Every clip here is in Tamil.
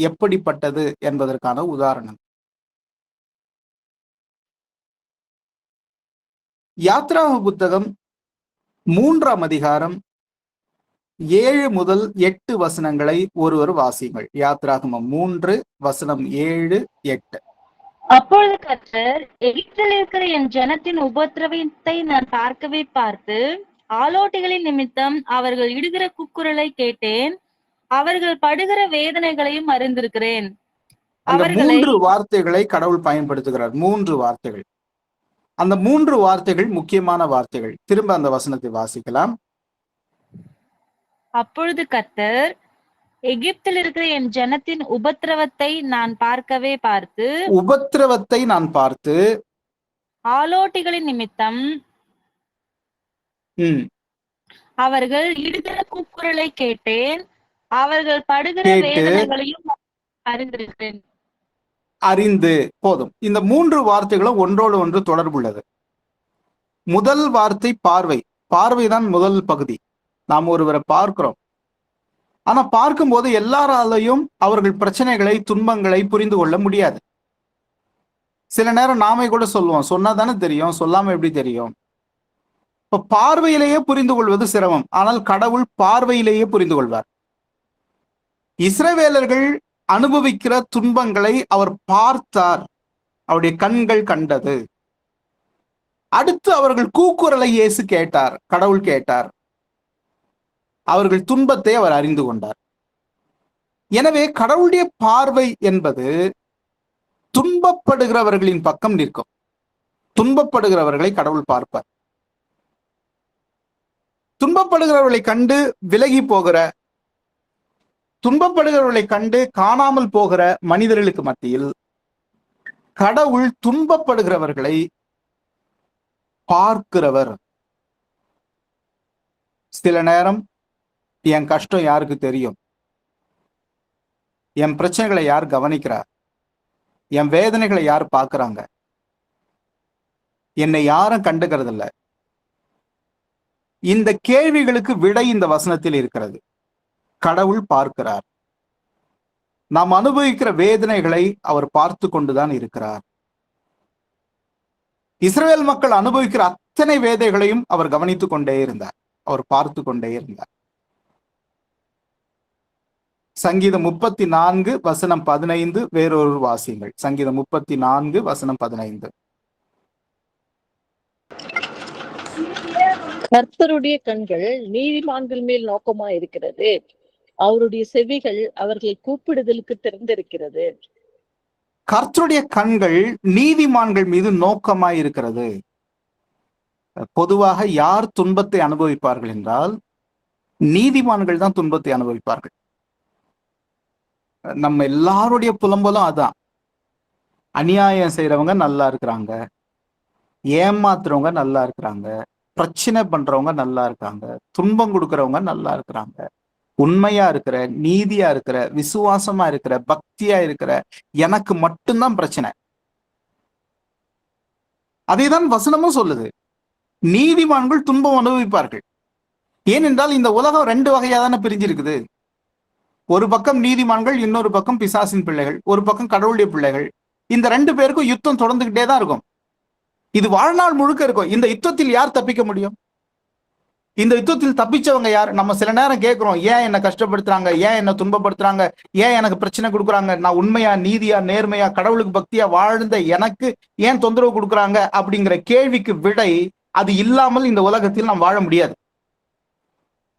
எப்படிப்பட்டது என்பதற்கான உதாரணம். யாத்ராக புத்தகம் 3ஆம் அதிகாரம் 7 முதல் 8 வசனங்களை ஒருவர் வாசியுங்கள். யாத்ராகமம் 3 வசனம் 7, 8. அப்பொழுது கர்த்தர், எகிப்தில் இருக்கிற என் ஜனத்தின் உபத்திரவத்தை நான் பார்க்கவே பார்த்து, ஆலோட்டிகளின் நிமித்தம் அவர்கள் இடுகிற கூக்குரலை கேட்டேன், அவர்கள் படுகிற வேதனைகளையும் அறிந்திருக்கிறேன். அவர்களை 3 வார்த்தைகளை கடவுள் பயன்படுத்துகிறார். 3 வார்த்தைகள். அந்த 3 வார்த்தைகள் முக்கியமான வார்த்தைகள். திரும்ப அந்த வசனத்தை வாசிக்கலாம். அப்பொழுது கர்த்தர், எகிப்தில் இருக்கிற என் ஜனத்தின் உபத்திரவத்தை நான் பார்க்கவே பார்த்து, உபத்திரவத்தை நான் பார்த்து, ஆலோட்டிகளின் நிமித்தம் அவர்கள் இடுகிற கூக்குரலை கேட்டேன், அவர்கள் படுகிற வேதனைகளையும் அறிந்திருக்கிறேன். அறிந்து போதும். இந்த 3 வார்த்தைகளும் ஒன்றோடு ஒன்று தொடர்புள்ளது. முதல் வார்த்தை பார்வை. பார்வைதான் முதல் பகுதி. நாம் ஒருவரை பார்க்கிறோம். ஆனா பார்க்கும்போது எல்லாராலையும் அவர்கள் பிரச்சனைகளை, துன்பங்களை புரிந்து கொள்ள முடியாது. சில நேரம் நாமே கூட சொல்லுவோம், சொன்னா தானே தெரியும், சொல்லாம எப்படி தெரியும்? இப்ப பார்வையிலேயே புரிந்து கொள்வது சிரமம். ஆனால் கடவுள் பார்வையிலேயே புரிந்து கொள்வார். இஸ்ரவேலர்கள் அனுபவிக்கிற துன்பங்களை அவர் பார்த்தார். அவருடைய கண்கள் கண்டது. அடுத்து அவர்கள் கூக்குரலை இயேசு கேட்டார், கடவுள் கேட்டார். அவர்கள் துன்பத்தை அவர் அறிந்து கொண்டார். எனவே கடவுளுடைய பார்வை என்பது துன்பப்படுகிறவர்களின் பக்கம் நிற்கும். துன்பப்படுகிறவர்களை கடவுள் பார்ப்பார். துன்பப்படுகிறவர்களை கண்டு விலகி போகிற, துன்பப்படுகிறவர்களை கண்டு காணாமல் போகிற மனிதர்களுக்கு மத்தியில் கடவுள் துன்பப்படுகிறவர்களை பார்க்கிறவர். சில நேரம் என் கஷ்டம் யாருக்கு தெரியும்? என் பிரச்சனைகளை யார் கவனிக்கிறார்? என் வேதனைகளை யார் பார்க்கிறாங்க? என்னை யாரும் கண்டுக்கிறது இல்லை. இந்த கேள்விகளுக்கு விடை இந்த வசனத்தில் இருக்கிறது. கடவுள் பார்க்கிறார். நாம் அனுபவிக்கிற வேதனைகளை அவர் பார்த்து கொண்டுதான் இருக்கிறார். இஸ்ரவேல் மக்கள் அனுபவிக்கிற அத்தனை வேதனைகளையும் அவர் கவனித்துக் கொண்டே இருந்தார். அவர் பார்த்து கொண்டே இருந்தார். சங்கீதம் 34 வசனம் 15 வேறொரு வாசியங்கள். சங்கீதம் 34 வசனம் 15. கர்த்தருடைய கண்கள் நீதிமான்கள் மேல் நோக்கமா இருக்கிறது, அவருடைய செவிகள் அவர்கள் கூப்பிடுதலுக்கு திறந்திருக்கிறது. கர்த்தருடைய கண்கள் நீதிமான்கள் மீது நோக்கமாய் இருக்கிறது. பொதுவாக யார் துன்பத்தை அனுபவிப்பார்கள் என்றால் நீதிமான்கள் தான் துன்பத்தை அனுபவிப்பார்கள். நம்ம எல்லாருடைய புலம்பலும் அதான். அநியாயம் செய்யறவங்க நல்லா இருக்கிறாங்க, ஏமாத்துறவங்க நல்லா இருக்கிறாங்க, பிரச்சனை பண்றவங்க நல்லா இருக்காங்க, துன்பம் கொடுக்கறவங்க நல்லா இருக்கிறாங்க. உண்மையா இருக்கிற, நீதியா இருக்கிற, விசுவாசமா இருக்கிற, பக்தியா இருக்கிற எனக்கு மட்டும்தான் பிரச்சனை. அதைதான் வசனமும் சொல்லுது. நீதிமான்கள் துன்பம் அனுபவிப்பார்கள். ஏனென்றால் இந்த உலகம் 2 வகையா தானே பிரிஞ்சிருக்குது. ஒரு பக்கம் நீதிமான்கள், இன்னொரு பக்கம் பிசாசின் பிள்ளைகள், ஒரு பக்கம் கடவுளுடைய பிள்ளைகள். இந்த 2 பேருக்கும் யுத்தம் தொடர்ந்துகிட்டே தான் இருக்கும். இது வாழ்நாள் முழுக்க இருக்கும். இந்த யுத்தத்தில் யார் தப்பிக்க முடியும்? இந்த யுத்தத்தில் தப்பிச்சவங்க யார்? நம்ம சில நேரம் கேட்கிறோம், ஏன் என்ன கஷ்டப்படுத்துறாங்க, ஏன் என்ன துன்பப்படுத்துறாங்க, ஏன் எனக்கு பிரச்சனை கொடுக்குறாங்க, நான் உண்மையா, நீதியா, நேர்மையா, கடவுளுக்கு பக்தியா வாழ்ந்த எனக்கு ஏன் தொந்தரவு கொடுக்குறாங்க அப்படிங்கிற கேள்விக்கு விடை, அது இல்லாமல் இந்த உலகத்தில் நாம் வாழ முடியாது.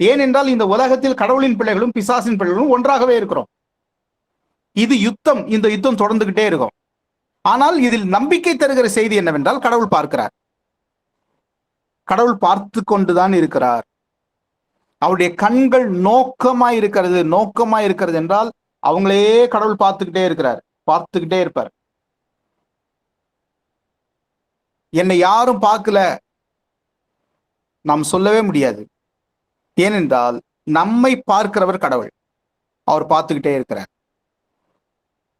ஏனென்றால் இந்த உலகத்தில் கடவுளின் பிள்ளைகளும் பிசாசின் பிள்ளைகளும் ஒன்றாகவே இருக்கிறோம். இது யுத்தம். இந்த யுத்தம் தொடர்ந்துகிட்டே இருக்கும். ஆனால் இதில் நம்பிக்கை தருகிற செய்தி என்னவென்றால் கடவுள் பார்க்கிறார். கடவுள் பார்த்து கொண்டுதான் இருக்கிறார். அவருடைய கண்கள் நோக்கமாய் இருக்கிறது. நோக்கமாய் இருக்கிறது என்றால் அவங்களே கடவுள் பார்த்துக்கிட்டே இருக்கிறார், பார்த்துக்கிட்டே இருப்பார். என்னை யாரும் பார்க்கல நாம் சொல்லவே முடியாது. ஏனென்றால் நம்மை பார்க்கிறவர் கடவுள். அவர் பார்த்துக்கிட்டே இருக்கிறார்.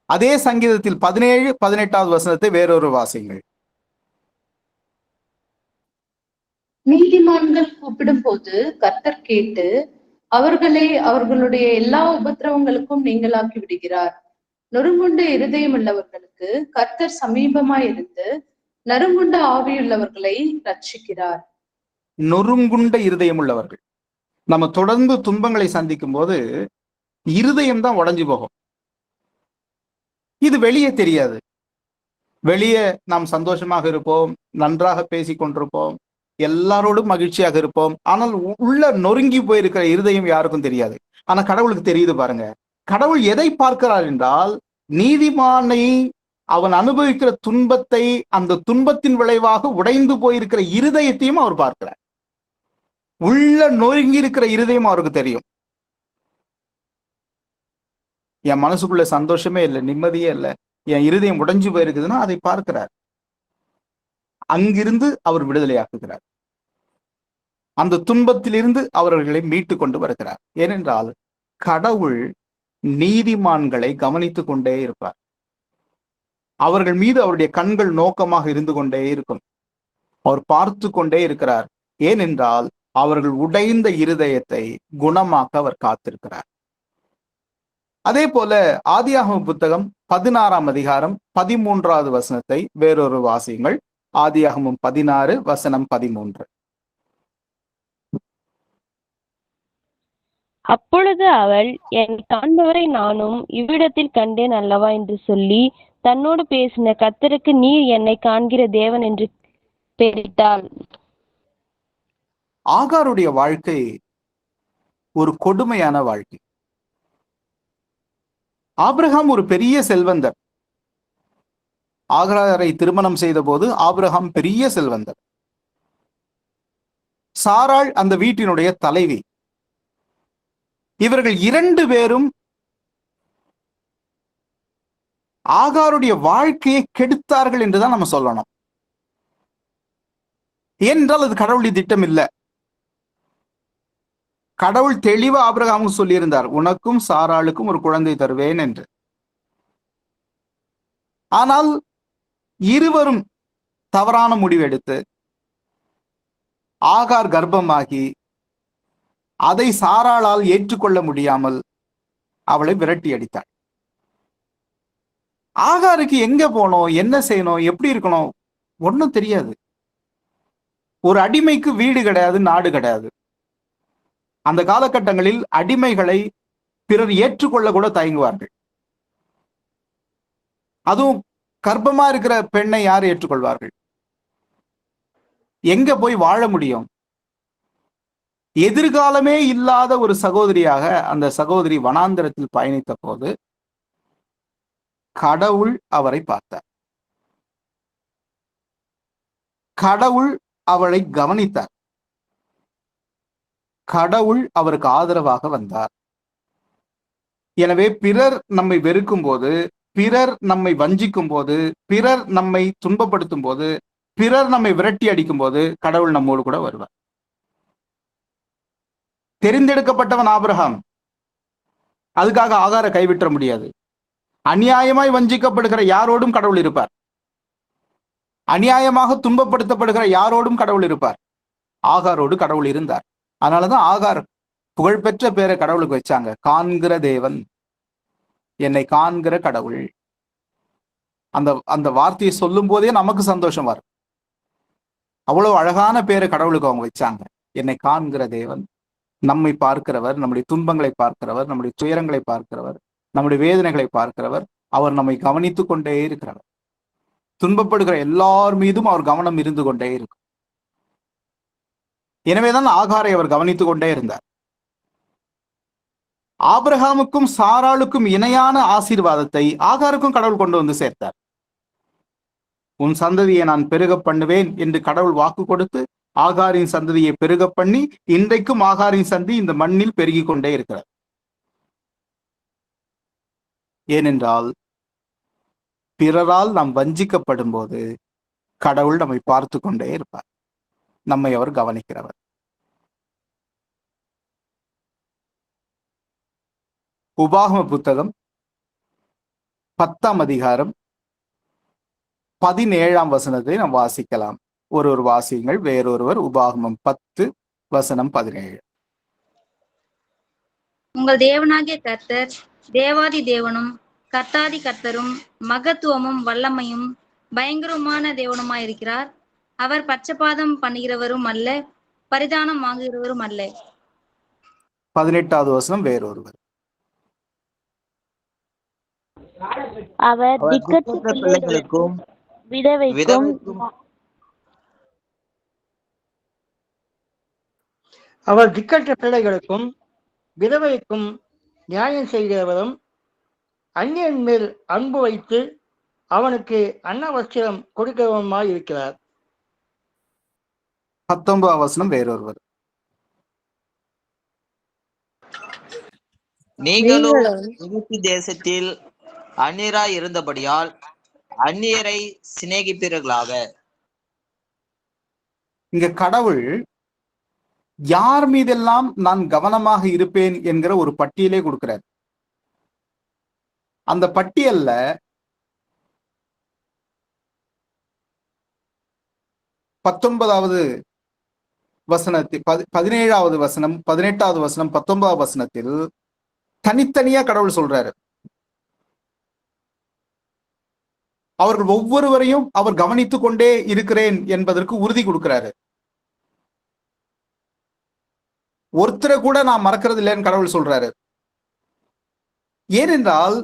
அதே சங்கீதத்தில் 17, 18வது வசனத்தை வேறொரு வாசியுங்கள். நீதிமான்கள் கூப்பிடும் போது கர்த்தர் கேட்டு அவர்களை அவர்களுடைய எல்லா உபத்திரவங்களுக்கும் நீங்களாக்கி விடுகிறார். நொறுங்குண்ட இருதயம் உள்ளவர்களுக்கு கர்த்தர் சமீபமாயிருந்து நறுங்குண்ட ஆவியுள்ளவர்களை ரட்சிக்கிறார். நொறுங்குண்ட இருதயம் உள்ளவர்கள். நம்ம தொடர்ந்து துன்பங்களை சந்திக்கும் போது இருதயம் தான் உடைஞ்சு போகும். இது வெளியே தெரியாது. வெளியே நாம் சந்தோஷமாக இருப்போம், நன்றாக பேசி கொண்டிருப்போம், எல்லாரோடும் மகிழ்ச்சியாக இருப்போம். ஆனால் உள்ள நொறுங்கி போயிருக்கிற இருதயம் யாருக்கும் தெரியாது. ஆனா கடவுளுக்கு தெரியுது பாருங்க. கடவுள் எதை பார்க்கிறார் என்றால், நீதிமானை அவன் அனுபவிக்கிற துன்பத்தை, அந்த துன்பத்தின் விளைவாக உடைந்து போயிருக்கிற இருதயத்தையும் அவர் பார்க்கிறார். உள்ள நொறுங்கி இருக்கிற இருதயம் அவருக்கு தெரியும். என் மனசுக்குள்ள சந்தோஷமே இல்லை, நிம்மதியே இல்லை, என் இருதயம் உடைஞ்சு போயிருக்குதுன்னா அதை பார்க்கிறார். அங்கிருந்து அவர் விடுதலையாக்குகிறார். அந்த துன்பத்திலிருந்து அவர்களை மீட்டு கொண்டு வருகிறார். ஏனென்றால் கடவுள் நீதிமான்களை கவனித்துக் கொண்டே இருப்பார். அவர்கள் மீது அவருடைய கண்கள் நோக்கமாக இருந்து கொண்டே இருக்கும். அவர் பார்த்து கொண்டே இருக்கிறார். ஏனென்றால் அவர்கள் உடைந்த இருதயத்தை குணமாக்க அவர் காத்திருக்கிறார். அதே போல ஆதியாகமம் புத்தகம் 16ஆம் அதிகாரம் 13வது வசனத்தை வேறொரு வாசியுங்கள். ஆதியாகமம் 16 வசனம் 13. அப்பொழுது அவள், என்னை காண்பவரை நானும் இவ்விடத்தில் கண்டேன் அல்லவா என்று சொல்லி தன்னோடு பேசின கர்த்தருக்கு நீர் என்னை காண்கிற தேவன் என்று பெயரிட்டாள். ஆகாருடைய வாழ்க்கை ஒரு கொடுமையான வாழ்க்கை. ஆபிரகாம் ஒரு பெரிய செல்வந்தர். ஆகாரை திருமணம் செய்த போது ஆபிரகாம் பெரிய செல்வந்தர். சாராள் அந்த வீட்டினுடைய தலைவி. இவர்கள் 2 பேரும் ஆகாருடைய வாழ்க்கையை கெடுத்தார்கள் என்றுதான் நம்ம சொல்லணும். ஏனென்றால் அது கடவுளுடைய திட்டம் இல்லை. கடவுள் தெளிவா ஆபிரகாமுக்கு சொல்லியிருந்தார், உனக்கும் சாராளுக்கும் ஒரு குழந்தை தருவேன் என்று. ஆனால் இருவரும் தவறான முடிவெடுத்து ஆகார் கர்ப்பமாகி அதை சாராளால் ஏற்றுக்கொள்ள முடியாமல் அவளை விரட்டி அடித்தாள். ஆகாருக்கு எங்க போனோம், என்ன செய்யணும், எப்படி இருக்கணும் ஒன்றும் தெரியாது. ஒரு அடிமைக்கு வீடு கிடையாது, நாடு கிடையாது. அந்த காலகட்டங்களில் அடிமைகளை பிறர் ஏற்றுக்கொள்ள கூட தயங்குவார்கள். அதுவும் கர்ப்பமா இருக்கிற பெண்ணை யார் ஏற்றுக்கொள்வார்கள்? எங்க போய் வாழ முடியும்? எதிர்காலமே இல்லாத ஒரு சகோதரியாக அந்த சகோதரி வனாந்தரத்தில் பயணித்த போது கடவுள் அவரை பார்த்தார். கடவுள் அவளை கவனித்தார். கடவுள் அவருக்கு ஆதரவாக வந்தார். எனவே பிறர் நம்மை வெறுக்கும் போது, பிறர் நம்மை வஞ்சிக்கும் போது, பிறர் நம்மை துன்பப்படுத்தும் போது, பிறர் நம்மை விரட்டி அடிக்கும் போது கடவுள் நம்மோடு கூட வருவார். தெரிந்தெடுக்கப்பட்டவன் ஆபிரகாம். அதுக்காக ஆகாரை கைவிட்ட முடியாது. அநியாயமாய் வஞ்சிக்கப்படுகிற யாரோடும் கடவுள் இருப்பார். அநியாயமாக துன்பப்படுத்தப்படுகிற யாரோடும் கடவுள் இருப்பார். ஆகாரோடு கடவுள் இருந்தார். அதனாலதான் ஆகார் புகழ்பெற்ற பேரை கடவுளுக்கு வச்சாங்க, காண்கிற தேவன், என்னை காண்கிற கடவுள். அந்த வார்த்தையை சொல்லும் போதே நமக்கு சந்தோஷம் வரும். அவ்வளவு அழகான பேரை கடவுளுக்கு அவங்க வச்சாங்க, என்னை காண்கிற தேவன். நம்மை பார்க்கிறவர், நம்முடைய துன்பங்களை பார்க்கிறவர், நம்முடைய துயரங்களை பார்க்கிறவர், நம்முடைய வேதனைகளை பார்க்கிறவர். அவர் நம்மை கவனித்துக் கொண்டே இருக்கிறவர். துன்பப்படுகிற எல்லார் மீதும் அவர் கவனம் இருந்து கொண்டே இருக்கும். எனவேதான் ஆகாரை அவர் கவனித்துக் கொண்டே இருந்தார். ஆபிரகாமுக்கும் சாராளுக்கும் இணையான ஆசீர்வாதத்தை ஆகாருக்கும் கடவுள் கொண்டு வந்து சேர்த்தார். உன் சந்ததியை நான் பெருக பண்ணுவேன் என்று கடவுள் வாக்கு கொடுத்து ஆகாரின் சந்ததியை பெருக பண்ணி இன்றைக்கும் ஆகாரின் சந்தி இந்த மண்ணில் பெருகி கொண்டே இருக்கிறார். ஏனென்றால் பிறரால் நாம் வஞ்சிக்கப்படும் போது கடவுள் நம்மை பார்த்து கொண்டே இருப்பார். நம்மை அவர் கவனிக்கிறவர். உபாகம புத்தகம் 10ஆம் அதிகாரம் 17ஆம் வசனத்தை நாம் வாசிக்கலாம். ஒருவர் வாசியுங்கள், வேறொருவர். உபாகமம் 10 வசனம் 17. உங்கள் தேவனாகிய கர்த்தர் தேவாதி தேவனும் கர்த்தாதி கர்த்தரும் மகத்துவமும் வல்லமையும் பயங்கரமான தேவனுமாயிருக்கிறார். அவர் பட்சபாதம் பண்ணுகிறவரும் அல்ல, பரிதானம் வாங்குகிறவரும் அல்ல. 18வது வசனம் வேறொருவர். அவர் அவர் திக்கற்ற திக்கற்ற பிள்ளைகளுக்கும் பிள்ளைகளுக்கும் விதவைக்கும் விதவைக்கும் அவர் திக்கற்ற பிள்ளைகளுக்கும் விதவைக்கும் நியாயம் செய்கிறவரும் அந்நியன் மேல் அன்பு வைத்து அவனுக்கு அன்னவஸ்திரம் கொடுக்கிறவருமாய் இருக்கிறார். 19வது வசனம் வேறொருவர். நீங்களும் நீங்களும் எகிப்து தேசத்தில் அந்நியராய் இருந்தபடியால் அந்நியரை சிநேகிப்பீர்களாக. இங்க கடவுள் யார் மீதெல்லாம் நான் கவனமாக இருப்பேன் என்கிற ஒரு பட்டியலே கொடுக்கிறார். அந்த பட்டியல்ல 19வது வசனத்தில் 17வது வசனம், 18வது வசனம், 19வது வசனத்தில் தனித்தனியா கடவுள் சொல்றாரு. அவர்கள் ஒவ்வொருவரையும் அவர் கவனித்துக் கொண்டே இருக்கிறேன் என்பதற்கு உறுதி கொடுக்கிறாரு. ஒருத்தரை கூட நான் மறக்கிறது இல்லைன்னு கடவுள் சொல்றாரு. ஏனென்றால்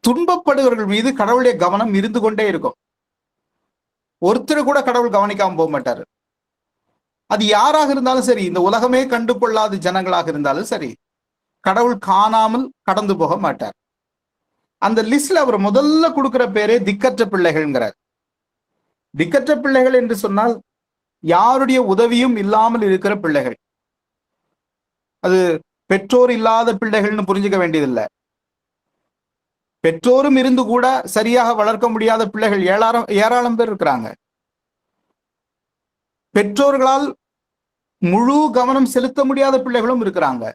துன்பப்படுவர்கள் மீது கடவுளுடைய கவனம் இருந்து கொண்டே இருக்கும். ஒருத்தரை கூட கடவுள் கவனிக்காம போக மாட்டாரு. அது யாராக இருந்தாலும் சரி, இந்த உலகமே கண்டு கொள்ளாத ஜனங்களாக இருந்தாலும் சரி, கடவுள் காணாமல் கடந்து போக மாட்டார். அந்த லிஸ்ட்ல அவர் முதல்ல கொடுக்கிற பேரே திக்கற்ற பிள்ளைகள்ங்கிறார். திக்கற்ற பிள்ளைகள் என்று சொன்னால் யாருடைய உதவியும் இல்லாமல் இருக்கிற பிள்ளைகள். அது பெற்றோர் இல்லாத பிள்ளைகள்னு புரிஞ்சுக்க வேண்டியதில்லை. பெற்றோரும் இருந்து கூட சரியாக வளர்க்க முடியாத பிள்ளைகள் ஏராளம் பேர் இருக்கிறாங்க. பெற்றோர்களால் முழு கவனம் செலுத்த முடியாத பிள்ளைகளும் இருக்கிறாங்க.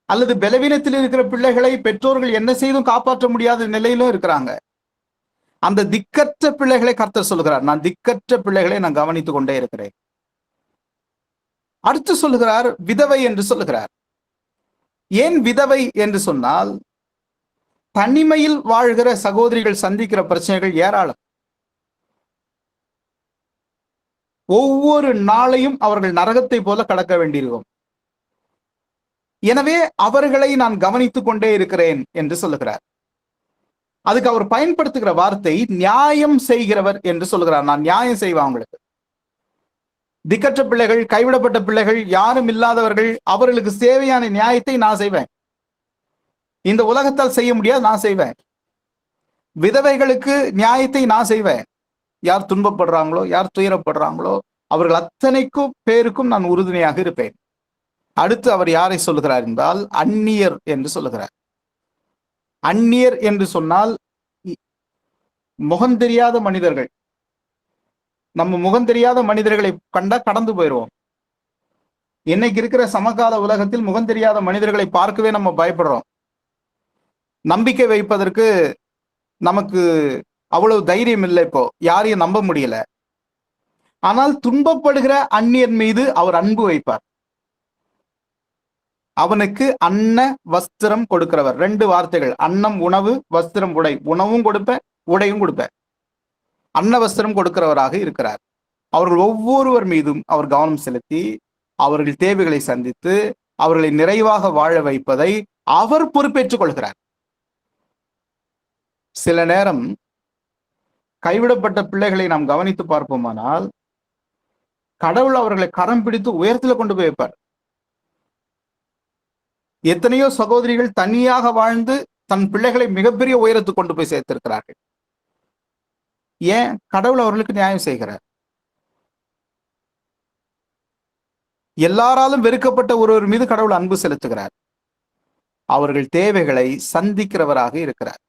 அல்லது பலவீனத்தில் இருக்கிற பிள்ளைகளை பெற்றோர்கள் என்ன செய்தும் காப்பாற்ற முடியாத நிலையிலும் இருக்கிறாங்க. அந்த திக்கற்ற பிள்ளைகளை கர்த்தர் சொல்லுகிறார், நான் திக்கற்ற பிள்ளைகளை நான் கவனித்துக் கொண்டே இருக்கிறேன். அடுத்து சொல்லுகிறார் விதவை என்று சொல்லுகிறார். ஏன் விதவை என்று சொன்னால், தனிமையில் வாழ்கிற சகோதரிகள் சந்திக்கிற பிரச்சனைகள் ஏராளம். ஒவ்வொரு நாளையும் அவர்கள் நரகத்தை போல கடக்க வேண்டியிருக்கும். எனவே அவர்களை நான் கவனித்துக் கொண்டே இருக்கிறேன் என்று சொல்லுகிறார். அதுக்கு அவர் பயன்படுத்துகிற வார்த்தை நியாயம் செய்கிறவர் என்று சொல்லுகிறார். நான் நியாயம் செய்வேன் அவங்களுக்கு. திக்கற்ற பிள்ளைகள், கைவிடப்பட்ட பிள்ளைகள், யாரும் இல்லாதவர்கள், அவர்களுக்கு தேவையான நியாயத்தை நான் செய்வேன். இந்த உலகத்தால் செய்ய முடியாது, நான் செய்வேன். விதவைகளுக்கு நியாயத்தை நான் செய்வேன். யார் துன்பப்படுறாங்களோ, யார் துயரப்படுறாங்களோ, அவர்கள் அத்தனைக்கும் பேருக்கும் நான் உறுதுணையாக இருப்பேன். அடுத்து அவர் யாரை சொல்லுகிறார் என்றால் அந்நியர் என்று சொல்லுகிறார். அந்நியர் என்று சொன்னால் முகம் தெரியாத மனிதர்கள். நம்ம முகம் தெரியாத மனிதர்களை கண்டா கடந்து போயிடுவோம். இன்னைக்கு இருக்கிற சமகால உலகத்தில் முகம் தெரியாத மனிதர்களை பார்க்கவே நம்ம பயப்படுறோம். நம்பிக்கை வைப்பதற்கு நமக்கு அவ்வளவு தைரியம் இல்லை. இப்போ யாரையும் நம்ப முடியல. ஆனால் துன்பப்படுகிற அந்நியர் மீது அவர் அன்பு வைப்பார். அவனுக்கு அன்ன வஸ்திரம் கொடுக்கிறவர். 2 வார்த்தைகள், அன்னம் உணவு, வஸ்திரம் உடை. உணவும் கொடுப்பேன், உடையும் கொடுப்பேன். அன்ன வஸ்திரம் கொடுக்கிறவராக இருக்கிறார். அவர்கள் ஒவ்வொருவர் மீதும் அவர் கவனம் செலுத்தி அவர்கள் தேவைகளை சந்தித்து அவர்களை நிறைவாக வாழ வைப்பதை அவர் பொறுப்பேற்றுக் கொள்கிறார். சில நேரம் கைவிடப்பட்ட பிள்ளைகளை நாம் கவனித்து பார்ப்போமானால் கடவுள் அவர்களை கரம் பிடித்து உயரத்துல கொண்டு போய் வைப்பார். எத்தனையோ சகோதரிகள் தனியாக வாழ்ந்து தன் பிள்ளைகளை மிகப்பெரிய உயரத்துக்கு கொண்டு போய் சேர்த்திருக்கிறார்கள். ஏன்? கடவுள் அவர்களுக்கு நியாயம் செய்கிறார். எல்லாராலும் வெறுக்கப்பட்ட ஒருவர் மீது கடவுள் அன்பு செலுத்துகிறார். அவர்கள் தேவைகளை சந்திக்கிறவராக இருக்கிறார்.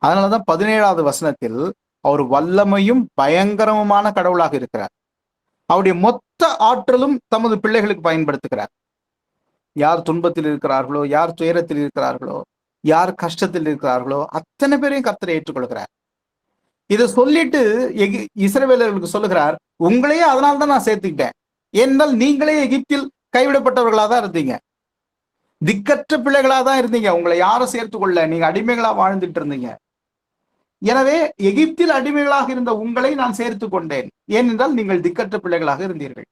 அதனாலதான் 17வது வசனத்தில் அவர் வல்லமையும் பயங்கரமுமான கடவுளாக இருக்கிறார். அவருடைய மொத்த ஆற்றலும் தமது பிள்ளைகளுக்கு பயன்படுத்துகிறார். யார் துன்பத்தில் இருக்கிறார்களோ, யார் துயரத்தில் இருக்கிறார்களோ, யார் கஷ்டத்தில் இருக்கிறார்களோ அத்தனை பேரையும் கர்த்தர் ஏற்றுக்கொள்கிறார். இதை சொல்லிட்டு இஸ்ரவேலர்களுக்கு சொல்லுகிறார், உங்களையே அதனால்தான் நான் சேர்த்துக்கிட்டேன். ஏனென்றால் நீங்களே எகிப்தில் கைவிடப்பட்டவர்களாக தான் இருந்தீங்க. திக்கற்ற பிள்ளைகளா தான் இருந்தீங்க. உங்களை யாரும் சேர்த்துக்கொள்ள, நீங்க அடிமைகளா வாழ்ந்துட்டு இருந்தீங்க. எனவே எகிப்தில் அடிமைகளாக இருந்த உங்களை நான் சேர்த்து கொண்டேன். ஏனென்றால் நீங்கள் திக்கற்ற பிள்ளைகளாக இருந்தீர்கள்.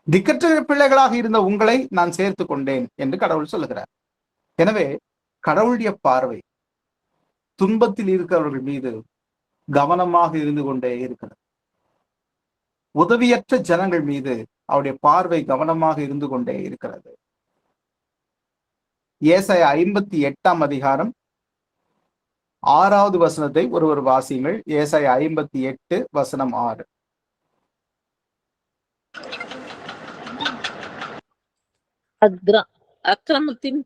திக்கற்ற பிள்ளைகளாக இருந்த உங்களை நான் சேர்த்து கொண்டேன் என்று கடவுள் சொல்லுகிறார். எனவே கடவுளுடைய பார்வை துன்பத்தில் இருக்கிறவர்கள் மீது கவனமாக இருந்து கொண்டே இருக்கிறது. உதவியற்ற ஜனங்கள் மீது அவருடைய பார்வை கவனமாக இருந்து கொண்டே இருக்கிறது. ஏசாயா 58 அதிகாரம் 6வது வசனத்தை ஒருவர் வாசியுங்கள். ஏசாயா 58 வசனம் 6. அக்கிரமத்தின்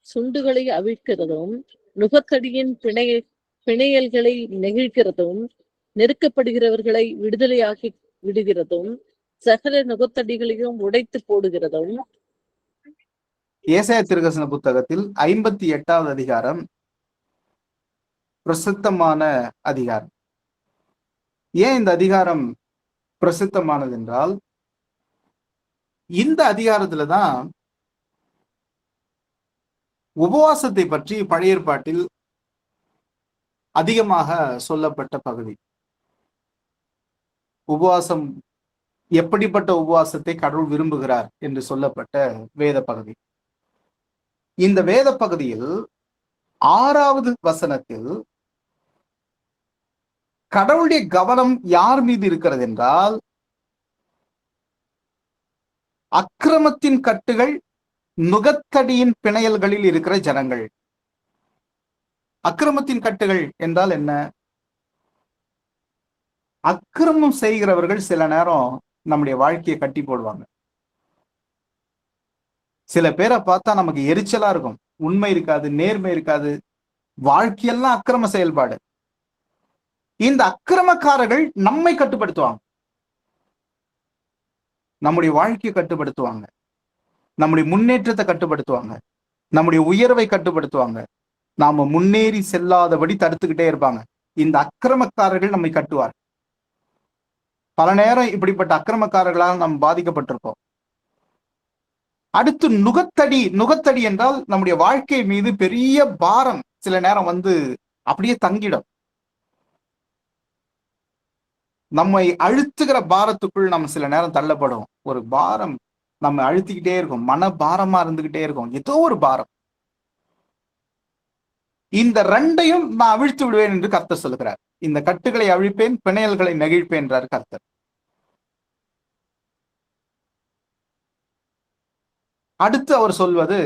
சுண்டுகளை அவிழ்க்கிறதும், நுகத்தடியின் பிணையல்களை நெகிழ்கிறதும், நெருக்கப்படுகிறவர்களை விடுதலையாக்கி விடுகிறதும், சகல நுகத்தடிகளையும் உடைத்து போடுகிறதும். ஏசாயா தீர்க்கதரிசன புத்தகத்தில் 58வது அதிகாரம் பிரசித்தமான அதிகாரம். ஏன் இந்த அதிகாரம் பிரசித்தமானது என்றால், இந்த அதிகாரத்துல தான் உபவாசத்தை பற்றி பழைய ஏற்பாட்டில் அதிகமாக சொல்லப்பட்ட பகுதி. உபவாசம் எப்படிப்பட்ட உபவாசத்தை கடவுள் விரும்புகிறார் என்று சொல்லப்பட்ட வேத பகுதி. இந்த வேத பகுதியில் 6வது வசனத்தில் கடவுளுடைய கவனம் யார் மீது இருக்கிறது என்றால், அக்கிரமத்தின் கட்டுகள் நுகத்தடியின் பிணையல்களில் இருக்கிற ஜனங்கள். அக்கிரமத்தின் கட்டுகள் என்றால் என்ன? அக்கிரமம் செய்கிறவர்கள் சில நேரம் நம்முடைய வாழ்க்கையை கட்டி போடுவாங்க. சில பேரை பார்த்தா நமக்கு எரிச்சலா இருக்கும். உண்மை இருக்காது, நேர்மை இருக்காது, வாழ்க்கையெல்லாம் அக்கிரம செயல்பாடு. இந்த அக்கிரமக்காரர்கள் நம்மை கட்டுப்படுத்துவாங்க, நம்முடைய வாழ்க்கையை கட்டுப்படுத்துவாங்க, நம்முடைய முன்னேற்றத்தை கட்டுப்படுத்துவாங்க, நம்முடைய உயர்வை கட்டுப்படுத்துவாங்க. நாம முன்னேறி செல்லாதபடி தடுத்துக்கிட்டே இருப்பாங்க. இந்த அக்கிரமக்காரர்கள் நம்மை கட்டுவார். பல நேரம் இப்படிப்பட்ட அக்கிரமக்காரர்களால் நாம் பாதிக்கப்பட்டிருப்போம். அடுத்து நுகத்தடி என்றால் நம்முடைய வாழ்க்கை மீது பெரிய பாரம் சில நேரம் வந்து அப்படியே தங்கிடும். நம்மை அழுத்துகிற பாரத்துக்குள் நம்ம சில நேரம் தள்ளப்படும். ஒரு பாரம் நம்ம அழுத்திக்கிட்டே இருக்கும், மன பாரமா இருந்துகிட்டே இருக்கும், ஏதோ ஒரு பாரம். இந்த ரெண்டையும் நான் அவிழ்த்து விடுவேன் என்று கர்த்தர் சொல்லுகிறார். இந்த கட்டுகளை அழிப்பேன், பிணையல்களை நெகிழ்ப்பேன் என்றார் கர்த்தர். அடுத்து அவர் சொல்வது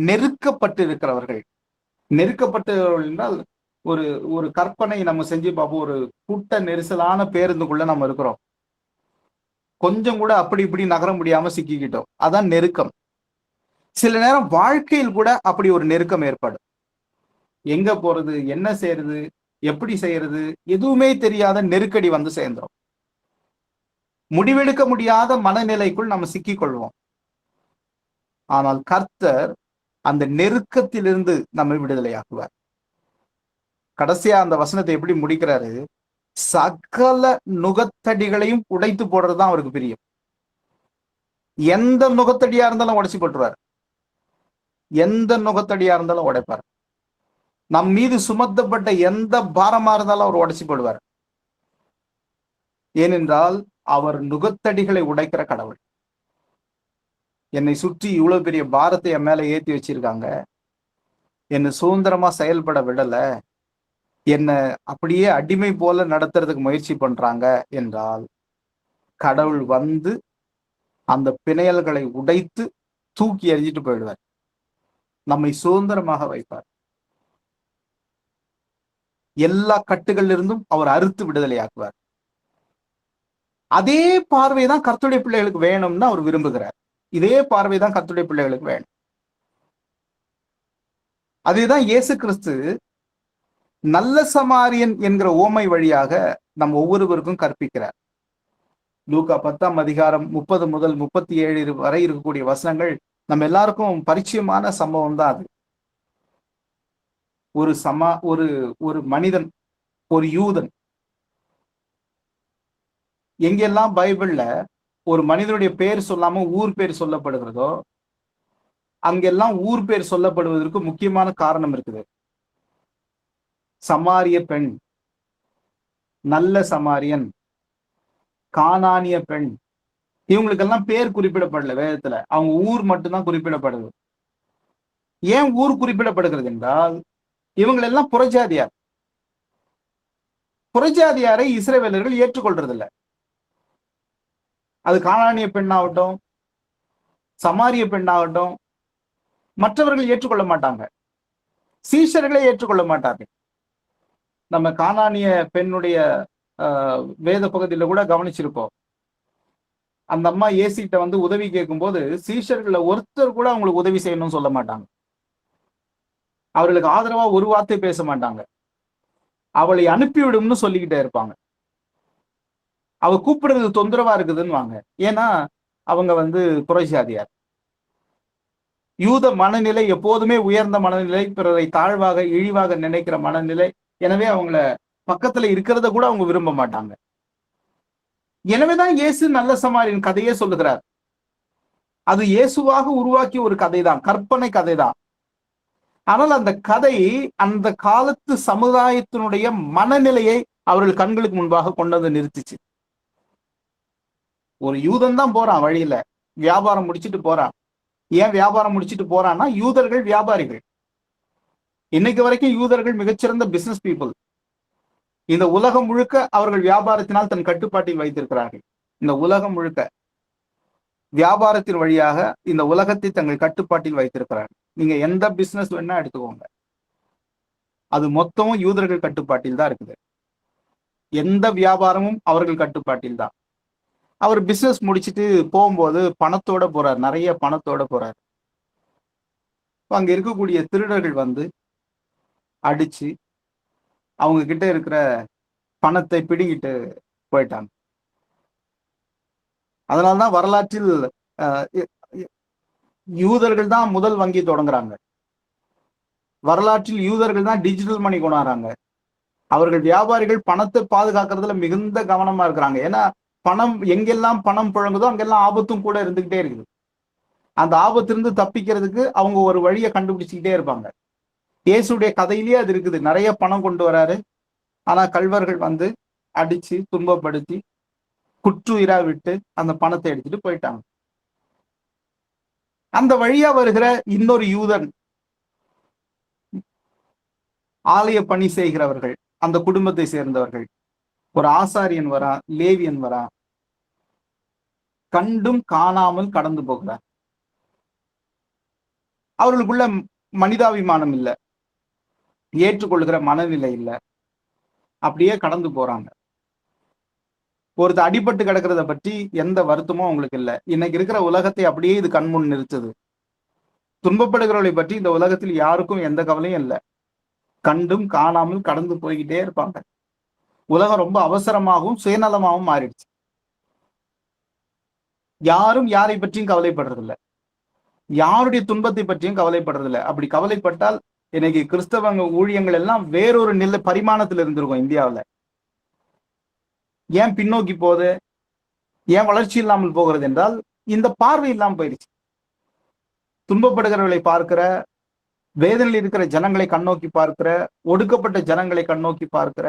நெருக்கப்பட்டு இருக்கிறவர்கள். நெருக்கப்பட்டவர்கள் என்றால் ஒரு ஒரு கற்பனை நம்ம செஞ்சு பார்ப்போம். ஒரு கூட்ட நெரிசலான பேருந்துக்குள்ள நம்ம இருக்கிறோம், கொஞ்சம் கூட அப்படி இப்படி நகர முடியாம சிக்கிக்கிட்டோம். அதான் நெருக்கம். சில நேரம் வாழ்க்கையில் கூட அப்படி ஒரு நெருக்கம் ஏற்படும். எங்க போறது, என்ன செய்யறது, எப்படி செய்யறது, எதுவுமே தெரியாத நெருக்கடி வந்து சேர்ந்துடும். முடிவெடுக்க முடியாத மனநிலைக்குள் நம்ம சிக்கிக்கொள்வோம். ஆனால் கர்த்தர் அந்த நெருக்கத்திலிருந்து நம்மை விடுதலையாக்குவார். கடைசியா அந்த வசனத்தை எப்படி முடிக்கிறாரு? சகல நுகத்தடிகளையும் உடைத்து போடுறதுதான் அவருக்கு பிரியம். எந்த நுகத்தடியா இருந்தாலும் உடைச்சு போட்டுருவார். எந்த நுகத்தடியா இருந்தாலும் உடைப்பார். நம் மீது சுமத்தப்பட்ட எந்த பாரமா இருந்தாலும் அவர் உடைச்சு போடுவார். ஏனென்றால் அவர் நுகத்தடிகளை உடைக்கிற கடவுள். என்னை சுற்றி இவ்வளவு பெரிய பாரத்தை என் மேல ஏத்தி வச்சிருக்காங்க, என்னை சுதந்திரமா செயல்பட விடல, என்னை அப்படியே அடிமை போல நடத்துறதுக்கு முயற்சி பண்றாங்க என்றால் கடவுள் வந்து அந்த பிணையல்களை உடைத்து தூக்கி எறிஞ்சிட்டு போயிடுவார். நம்மை சுதந்திரமாக வைப்பார். எல்லா கட்டுகளில் இருந்தும் அவர் அறுத்து விடுதலையாக்குவார். அதே பார்வைதான் கர்த்தருடைய பிள்ளைகளுக்கு வேணும்னு அவர் விரும்புகிறார். இதே பார்வைதான் கர்த்தருடைய பிள்ளைகளுக்கு வேணும். அதுதான் இயேசு கிறிஸ்து நல்ல சமாரியன் என்கிற ஓமை வழியாக நம் ஒவ்வொருவருக்கும் கற்பிக்கிறார். லூக்கா 10ஆம் அதிகாரம் 30 முதல் 37 வரை இருக்கக்கூடிய வசனங்கள் நம்ம எல்லாருக்கும் பரிச்சயமான சம்பவம் தான். அது ஒரு மனிதன், ஒரு யூதன். எங்கெல்லாம் பைபிள்ல ஒரு மனிதனுடைய பேர் சொல்லாம ஊர் பேர் சொல்லப்படுகிறதோ அங்கெல்லாம் ஊர் பேர் சொல்லப்படுவதற்கு முக்கியமான காரணம் இருக்குது. சமாரிய பெண், நல்ல சமாரியன், கானானிய பெண், இவங்களுக்கெல்லாம் பேர் குறிப்பிடப்படல வேதத்துல. அவங்க ஊர் மட்டும்தான் குறிப்பிடப்படுது. ஏன் ஊர் குறிப்பிடப்படுகிறது என்றால், இவங்களெல்லாம் புறஜாதியார். புறஜாதியாரை இஸ்ரவேலர்கள் ஏற்றுக்கொள்றதில்ல. அது கானானிய பெண்ணாகட்டும், சமாரிய பெண்ணாகட்டும், மற்றவர்கள் ஏற்றுக்கொள்ள மாட்டாங்க. சீஷர்களை ஏற்றுக்கொள்ள மாட்டார்கள். நம்ம கானானிய பெண்ணுடைய வேத பகுதியில கூட கவனிச்சிருப்போம். அந்த அம்மா ஏசிட்ட வந்து உதவி கேட்கும் போது சீஷர்களை ஒருத்தர் கூட அவங்களுக்கு உதவி செய்யணும்னு சொல்ல மாட்டாங்க. அவர்களுக்கு ஆதரவா ஒரு வார்த்தை பேச மாட்டாங்க. அவளை அனுப்பிவிடும்னு சொல்லிக்கிட்டே இருப்பாங்க. அவ கூப்பிடுறது தொந்தரவா இருக்குதுன்னு. ஏன்னா அவங்க வந்து புறஜாதியார். யூத மனநிலை எப்போதுமே உயர்ந்த மனநிலை, பிறரை தாழ்வாக இழிவாக நினைக்கிற மனநிலை. எனவே அவங்கள பக்கத்துல இருக்கிறத கூட அவங்க விரும்ப மாட்டாங்க. எனவேதான் இயேசு நல்ல சமாரியன் கதையே சொல்லுகிறார். அது இயேசுவாக உருவாக்கிய ஒரு கதை தான், கற்பனை கதை தான். ஆனால் அந்த கதை அந்த காலத்து சமுதாயத்தினுடைய மனநிலையை அவர்கள் கண்களுக்கு முன்பாக கொண்டு வந்து நிறுத்திச்சு. ஒரு யூதன் தான் போறான் வழியில, வியாபாரம் முடிச்சுட்டு போறான். ஏன் வியாபாரம் முடிச்சுட்டு போறான்னா, யூதர்கள் வியாபாரிகள். இன்னைக்கு வரைக்கும் யூதர்கள் மிகச்சிறந்த பிசினஸ் பீப்புள். இந்த உலகம் முழுக்க அவர்கள் வியாபாரத்தினால் தன் கட்டுப்பாட்டில் வைத்திருக்கிறார்கள். இந்த உலகம் முழுக்க வியாபாரத்தின் வழியாக இந்த உலகத்தை தங்கள் கட்டுப்பாட்டில் வைத்திருக்கிறார்கள். நீங்க எந்த பிசினஸ் வேணா எடுத்துக்கோங்க, அது மொத்தமும் யூதர்கள் கட்டுப்பாட்டில் தான் இருக்குது. எந்த வியாபாரமும் அவர்கள் கட்டுப்பாட்டில் தான். அவர் பிசினஸ் முடிச்சுட்டு போகும்போது பணத்தோட போறார், நிறைய பணத்தோட போறார். அங்க இருக்கக்கூடிய திருடர்கள் வந்து அடிச்சு அவங்க கிட்ட இருக்கிற பணத்தை பிடுங்கிட்டு போயிட்டாங்க. அதனால்தான் வரலாற்றில் யூதர்கள் தான் முதல் வங்கி தொடங்குறாங்க. வரலாற்றில் யூதர்கள் தான் டிஜிட்டல் மணி கொண்டாடுறாங்க. அவர்கள் வியாபாரிகள் பணத்தை பாதுகாக்கிறதுல மிகுந்த கவனமா இருக்கிறாங்க. ஏன்னா பணம் எங்கெல்லாம் பணம் புழங்குதோ அங்கெல்லாம் ஆபத்தும் கூட இருந்துகிட்டே இருக்குது. அந்த ஆபத்திலிருந்து தப்பிக்கிறதுக்கு அவங்க ஒரு வழியை கண்டுபிடிச்சுக்கிட்டே இருப்பாங்க. இயேசுடைய கதையிலேயே அது இருக்குது. நிறைய பணம் கொண்டு வராரு, ஆனா கள்வர்கள் வந்து அடிச்சு துன்பப்படுத்தி குற்றுயிரா விட்டு அந்த பணத்தை எடுத்துட்டு போயிட்டாங்க. அந்த வழியா வருகிற இன்னொரு யூதன், ஆலய பணி செய்கிறவர்கள், அந்த குடும்பத்தை சேர்ந்தவர்கள், ஒரு ஆசாரியன் வரா, லேவியன் வரா, கண்டும் காணாமல் கடந்து போகிறார். அவர்களுக்குள்ள மனிதாபிமானம் இல்லை, ஏற்றுக்கொள்கிற மனநிலை இல்லை, அப்படியே கடந்து போறாங்க. ஒருத்தர் அடிபட்டு கிடக்கிறத பற்றி எந்த வருத்தமும் அவங்களுக்கு இல்லை. இன்னைக்கு இருக்கிற உலகத்தை அப்படியே இது கண்முன் நிறுத்துது. துன்பப்படுகிறவர்களை பற்றி இந்த உலகத்தில் யாருக்கும் எந்த கவலையும் இல்லை. கண்டும் காணாமல் கடந்து போய்கிட்டே இருப்பாங்க. உலகம் ரொம்ப அவசரமாகவும் சுயநலமாகவும் மாறிடுச்சு. யாரும் யாரை பற்றியும் கவலைப்படுறதில்லை, யாருடைய துன்பத்தை பற்றியும் கவலைப்படுறதில்லை. அப்படி கவலைப்பட்டால் இன்னைக்கு கிறிஸ்தவங்க ஊழியங்கள் எல்லாம் வேறொரு நிலை பரிமாணத்தில் இருந்திருக்கும். இந்தியாவில் ஏன் பின்னோக்கி போகுது, ஏன் வளர்ச்சி இல்லாமல் போகிறது என்றால் இந்த பார்வை இல்லாமல் போயிடுச்சு. துன்பப்படுகிறவர்களை பார்க்கிற, வேதனையில் இருக்கிற ஜனங்களை கண்ணோக்கி பார்க்கிற, ஒடுக்கப்பட்ட ஜனங்களை கண்ணோக்கி பார்க்கிற,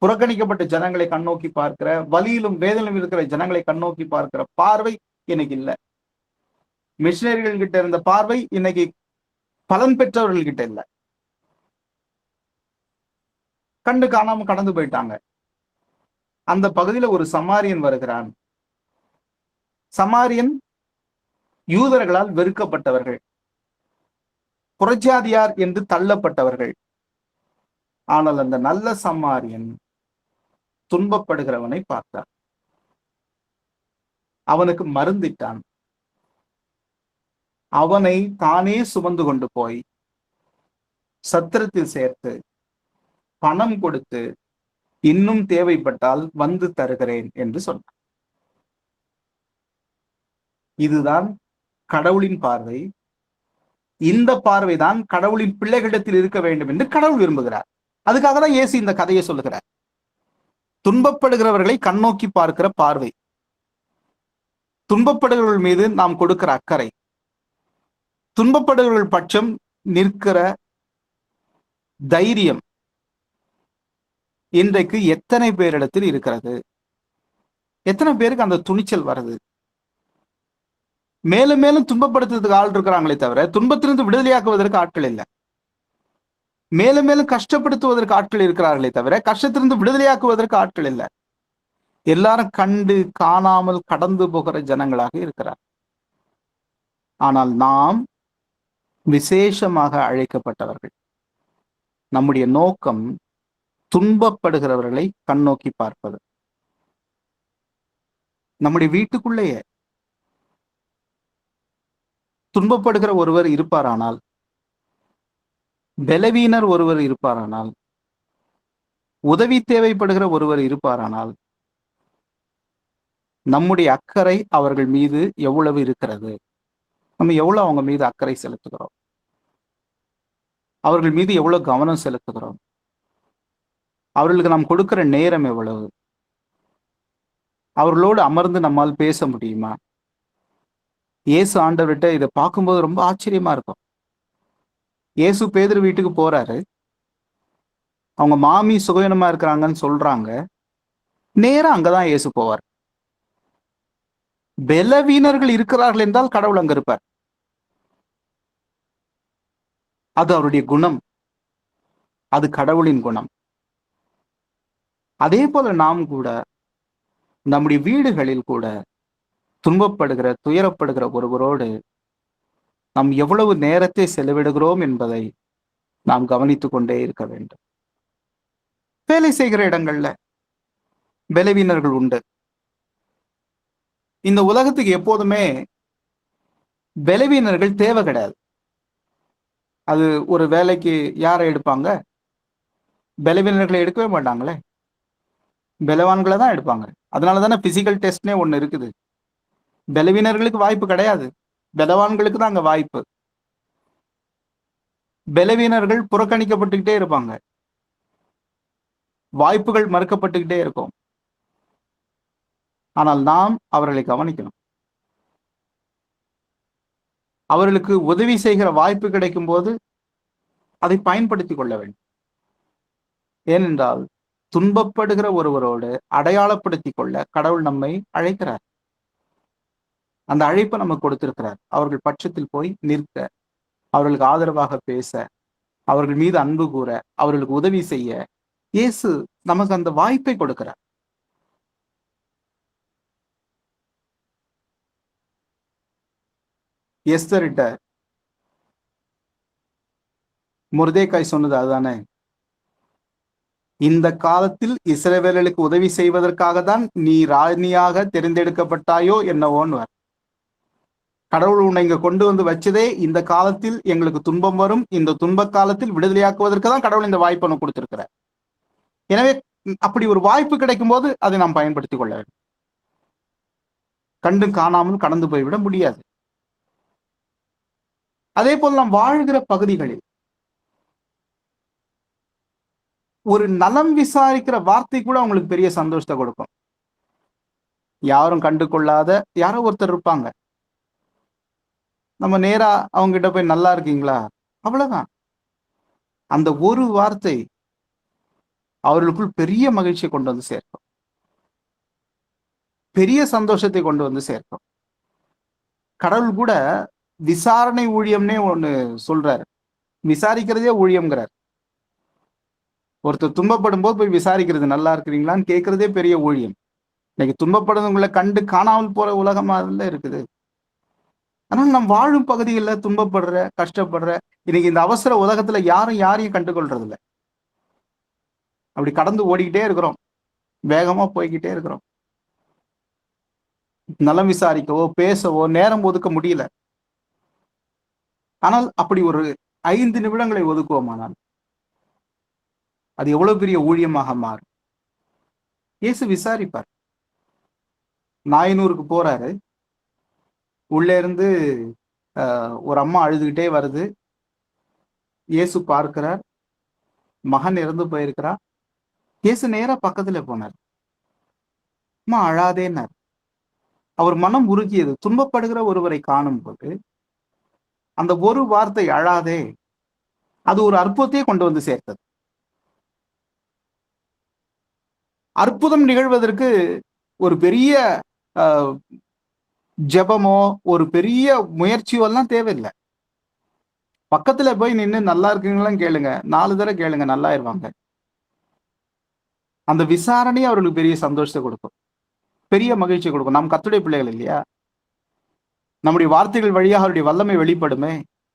புறக்கணிக்கப்பட்ட ஜனங்களை கண்ணோக்கி பார்க்கிற, வலியிலும் வேதனையிலும் இருக்கிற ஜனங்களை கண்ணோக்கி பார்க்கிற பார்வை இன்னைக்கு இல்லை. மிஷினரிகள் கிட்ட இருந்த பார்வை இன்னைக்கு பலன் பெற்றவர்கள் கிட்ட இல்லை. கண்டு காணாம கடந்து போயிட்டாங்க. அந்த பகுதியில ஒரு சமாரியன் வருகிறான். சமாரியன் யூதர்களால் வெறுக்கப்பட்டவர்கள், புறஜாதியார் என்று தள்ளப்பட்டவர்கள். ஆனால் அந்த நல்ல சமாரியன் துன்பப்படுகிறவனை பார்த்தார், அவனுக்கு மருந்திட்டான். அவனை தானே சுமந்து கொண்டு போய் சத்திரத்தில் சேர்த்து பணம் கொடுத்து இன்னும் தேவைப்பட்டால் வந்து தருகிறேன் என்று சொன்னார். இதுதான் கடவுளின் பார்வை. இந்த பார்வைதான் கடவுளின் பிள்ளைகளிடத்தில் இருக்க வேண்டும் என்று கடவுள் விரும்புகிறார். அதுக்காக தான் இயேசு இந்த கதையை சொல்லுகிறார். துன்பப்படுகிறவர்களை கண்ணோக்கி பார்க்கிற பார்வை, துன்பப்படுகிறவர்கள் மீது நாம் கொடுக்கிற அக்கறை, துன்பப்படுகிறவர்கள் பட்சம் நிற்கிற தைரியம் இன்றைக்கு எத்தனை பேரிடத்தில் இருக்கிறது? எத்தனை பேருக்கு அந்த துணிச்சல் வருது? மேலும் மேலும் துன்பப்படுத்துறதுக்கு ஆள் இருக்கிறாங்களே தவிர துன்பத்திலிருந்து விடுதலையாக்குவதற்கு ஆட்கள் இல்லை. மேலும் மேலும் கஷ்டப்படுத்துவதற்கு ஆட்கள் இருக்கிறார்களே தவிர கஷ்டத்திலிருந்து விடுதலையாக்குவதற்கு ஆட்கள் இல்லை. எல்லாரும் கண்டு காணாமல் கடந்து போகிற ஜனங்களாக இருக்கிறார். ஆனால் நாம் விசேஷமாக அழைக்கப்பட்டவர்கள். நம்முடைய நோக்கம் துன்பப்படுகிறவர்களை கண்ணோக்கி பார்ப்பது. நம்முடைய வீட்டுக்குள்ளேயே துன்பப்படுகிற ஒருவர் இருப்பாரானால், பலவீனர் ஒருவர் இருப்பாரானால், உதவி தேவைப்படுகிற ஒருவர் இருப்பாரானால், நம்முடைய அக்கறை அவர்கள் மீது எவ்வளவு இருக்கிறது? நம்ம எவ்வளவு அவங்க மீது அக்கறை செலுத்துகிறோம்? அவர்கள் மீது எவ்வளவு கவனம் செலுத்துகிறோம்? அவர்களுக்கு நாம் கொடுக்கிற நேரம் எவ்வளவு? அவர்களோடு அமர்ந்து நம்மால் பேச முடியுமா? இயேசு ஆண்டவர்கிட்ட இதை பார்க்கும்போது ரொம்ப ஆச்சரியமா இருக்கும். இயேசு பேதுரு வீட்டுக்கு போறாரு. அவங்க மாமி சுகவீனமா இருக்கிறாங்கன்னு சொல்றாங்க. நேரா அங்கதான் இயேசு போவார். பலவீனர்கள் இருக்கிறார்கள் என்றால் கடவுள் அங்க இருப்பார். அது அவருடைய குணம். அது கடவுளின் குணம். அதே போல நாம் கூட நம்முடைய வீடுகளில் கூட துன்பப்படுகிற துயரப்படுகிற ஒருவரோடு நாம் எவ்வளவு நேரத்தை செலவிடுகிறோம் என்பதை நாம் கவனித்துக் கொண்டே இருக்க வேண்டும். வேலை செய்கிற இடங்கள்ல பலவீனர்கள் உண்டு. இந்த உலகத்துக்கு எப்போதுமே பலவீனர்கள் தேவை கிடையாது. அது ஒரு வேலைக்கு யாரை எடுப்பாங்க? பலவீனர்களை எடுக்கவே மாட்டாங்களே, பலவான்களை தான் எடுப்பாங்க. அதனாலதானே பிசிக்கல் டெஸ்ட்னே ஒண்ணு இருக்குது. பலவீனர்களுக்கு வாய்ப்பு கிடையாது, பலவான்களுக்கு தான் அங்க வாய்ப்பு. பலவீனர்கள் புறக்கணிக்கப்பட்டுக்கிட்டே இருப்பாங்க, வாய்ப்புகள் மறுக்கப்பட்டுக்கிட்டே இருக்கும். ஆனால் நாம் அவர்களை கவனிக்கணும். அவர்களுக்கு உதவி செய்கிற வாய்ப்பு கிடைக்கும் போது அதை பயன்படுத்திக் கொள்ள வேண்டும். ஏனென்றால் துன்பப்படுகிற ஒருவரோடு அடையாளப்படுத்திக் கொள்ள கடவுள் நம்மை அழைக்கிறார். அந்த அழைப்பை நமக்கு கொடுத்திருக்கிறார். அவர்கள் பட்சத்தில் போய் நிற்க, அவர்களுக்கு ஆதரவாக பேச, அவர்கள் மீது அன்பு கூற, அவர்களுக்கு உதவி செய்ய இயேசு நமக்கு அந்த வாய்ப்பை கொடுக்கிறார். எஸ்தரிட்ட மொர்தெகாய் சொன்னது அதுதானே, இந்த காலத்தில் இஸ்ரவேலர்களுக்கு உதவி செய்வதற்காக தான் நீ ராணியாக தெரிந்தெடுக்கப்பட்டாயோ என்னவோன்னு. கடவுள் உன்னை இங்க கொண்டு வந்து வச்சதே இந்த காலத்தில் எங்களுக்கு துன்பம் வரும், இந்த துன்ப காலத்தில் விடுதலையாக்குவதற்கு தான் கடவுள் இந்த வாய்ப்பை நமக்கு கொடுத்திருக்கிறார். எனவே அப்படி ஒரு வாய்ப்பு கிடைக்கும் போது அதை நாம் பயன்படுத்திக் கொள்ள வேண்டும். கண்டு காணாமல் கடந்து போய்விட முடியாது. அதே போல் நாம் வாழ்கிற பகுதிகளில் ஒரு நலம் விசாரிக்கிற வார்த்தை கூட அவங்களுக்கு பெரிய சந்தோஷத்தை கொடுக்கும். யாரும் கண்டு கொள்ளாத யாரோ ஒருத்தர் இருப்பாங்க, நம்ம நேரா அவங்க கிட்ட போய் நல்லா இருக்கீங்களா, அவ்வளவுதான். அந்த ஒரு வார்த்தை அவர்களுக்குள் பெரிய மகிழ்ச்சியை கொண்டு வந்து சேர்க்கும், பெரிய சந்தோஷத்தை கொண்டு வந்து சேர்க்கும். கடவுள் கூட விசாரணை ஊழியம்னே ஒண்ணு சொல்றாரு. விசாரிக்கிறதே ஊழியம்ங்கிறார். ஒருத்தர் துன்பப்படும் போது போய் விசாரிக்கிறது, நல்லா இருக்கிறீங்களான்னு கேட்கறதே பெரிய ஊழியம். இன்னைக்கு துன்பப்படுறவங்களை கண்டு காணாமல் போற உலகமா இருக்குது. ஆனால் நம் வாழும் பகுதிகளில் துன்பப்படுற கஷ்டப்படுற இன்னைக்கு இந்த அவசர உலகத்துல யாரும் யாரையும் கண்டுகொள்றது இல்லை. அப்படி கடந்து ஓடிக்கிட்டே இருக்கிறோம், வேகமா போய்கிட்டே இருக்கிறோம். நலம் விசாரிக்கவோ பேசவோ நேரம் ஒதுக்க முடியல. ஆனால் அப்படி ஒரு 5 நிமிடங்களை ஒதுக்குவோமானால் அது எவ்வளவு பெரிய ஊழியமாக மாறும். இயேசு விசாரிப்பார். நாயனூருக்கு போறாரு. உள்ளே இருந்து ஒரு அம்மா அழுதுகிட்டே வருது. இயேசு பார்க்கிறார், மகன் இறந்து போயிருக்கிறா. இயேசு நேரா பக்கத்துல போனார். அம்மா அழாதேன்னார். அவர் மனம் உருகியது. துன்பப்படுகிற ஒருவரை காணும் போது அந்த ஒரு வார்த்தை அழாதே, அது ஒரு அற்புதத்தையே கொண்டு வந்து சேர்த்தது. அற்புதம் நிகழ்வதற்கு ஒரு பெரிய ஜெபமோ ஒரு பெரிய முயற்சியோ எல்லாம் தேவையில்லை. பக்கத்துல போய் நின்று நல்லா இருக்குங்களான்னு கேளுங்க, 4 தடவை கேளுங்க, நல்லாயிருவாங்க. அந்த விசாரணை அவர்களுக்கு பெரிய சந்தோஷத்தை கொடுக்கும், பெரிய மகிழ்ச்சி கொடுக்கும். நாம் கர்த்தருடைய பிள்ளைகள் இல்லையா? நம்முடைய வார்த்தைகள் வழியாக அவருடைய வல்லமை வெளிப்படுமே,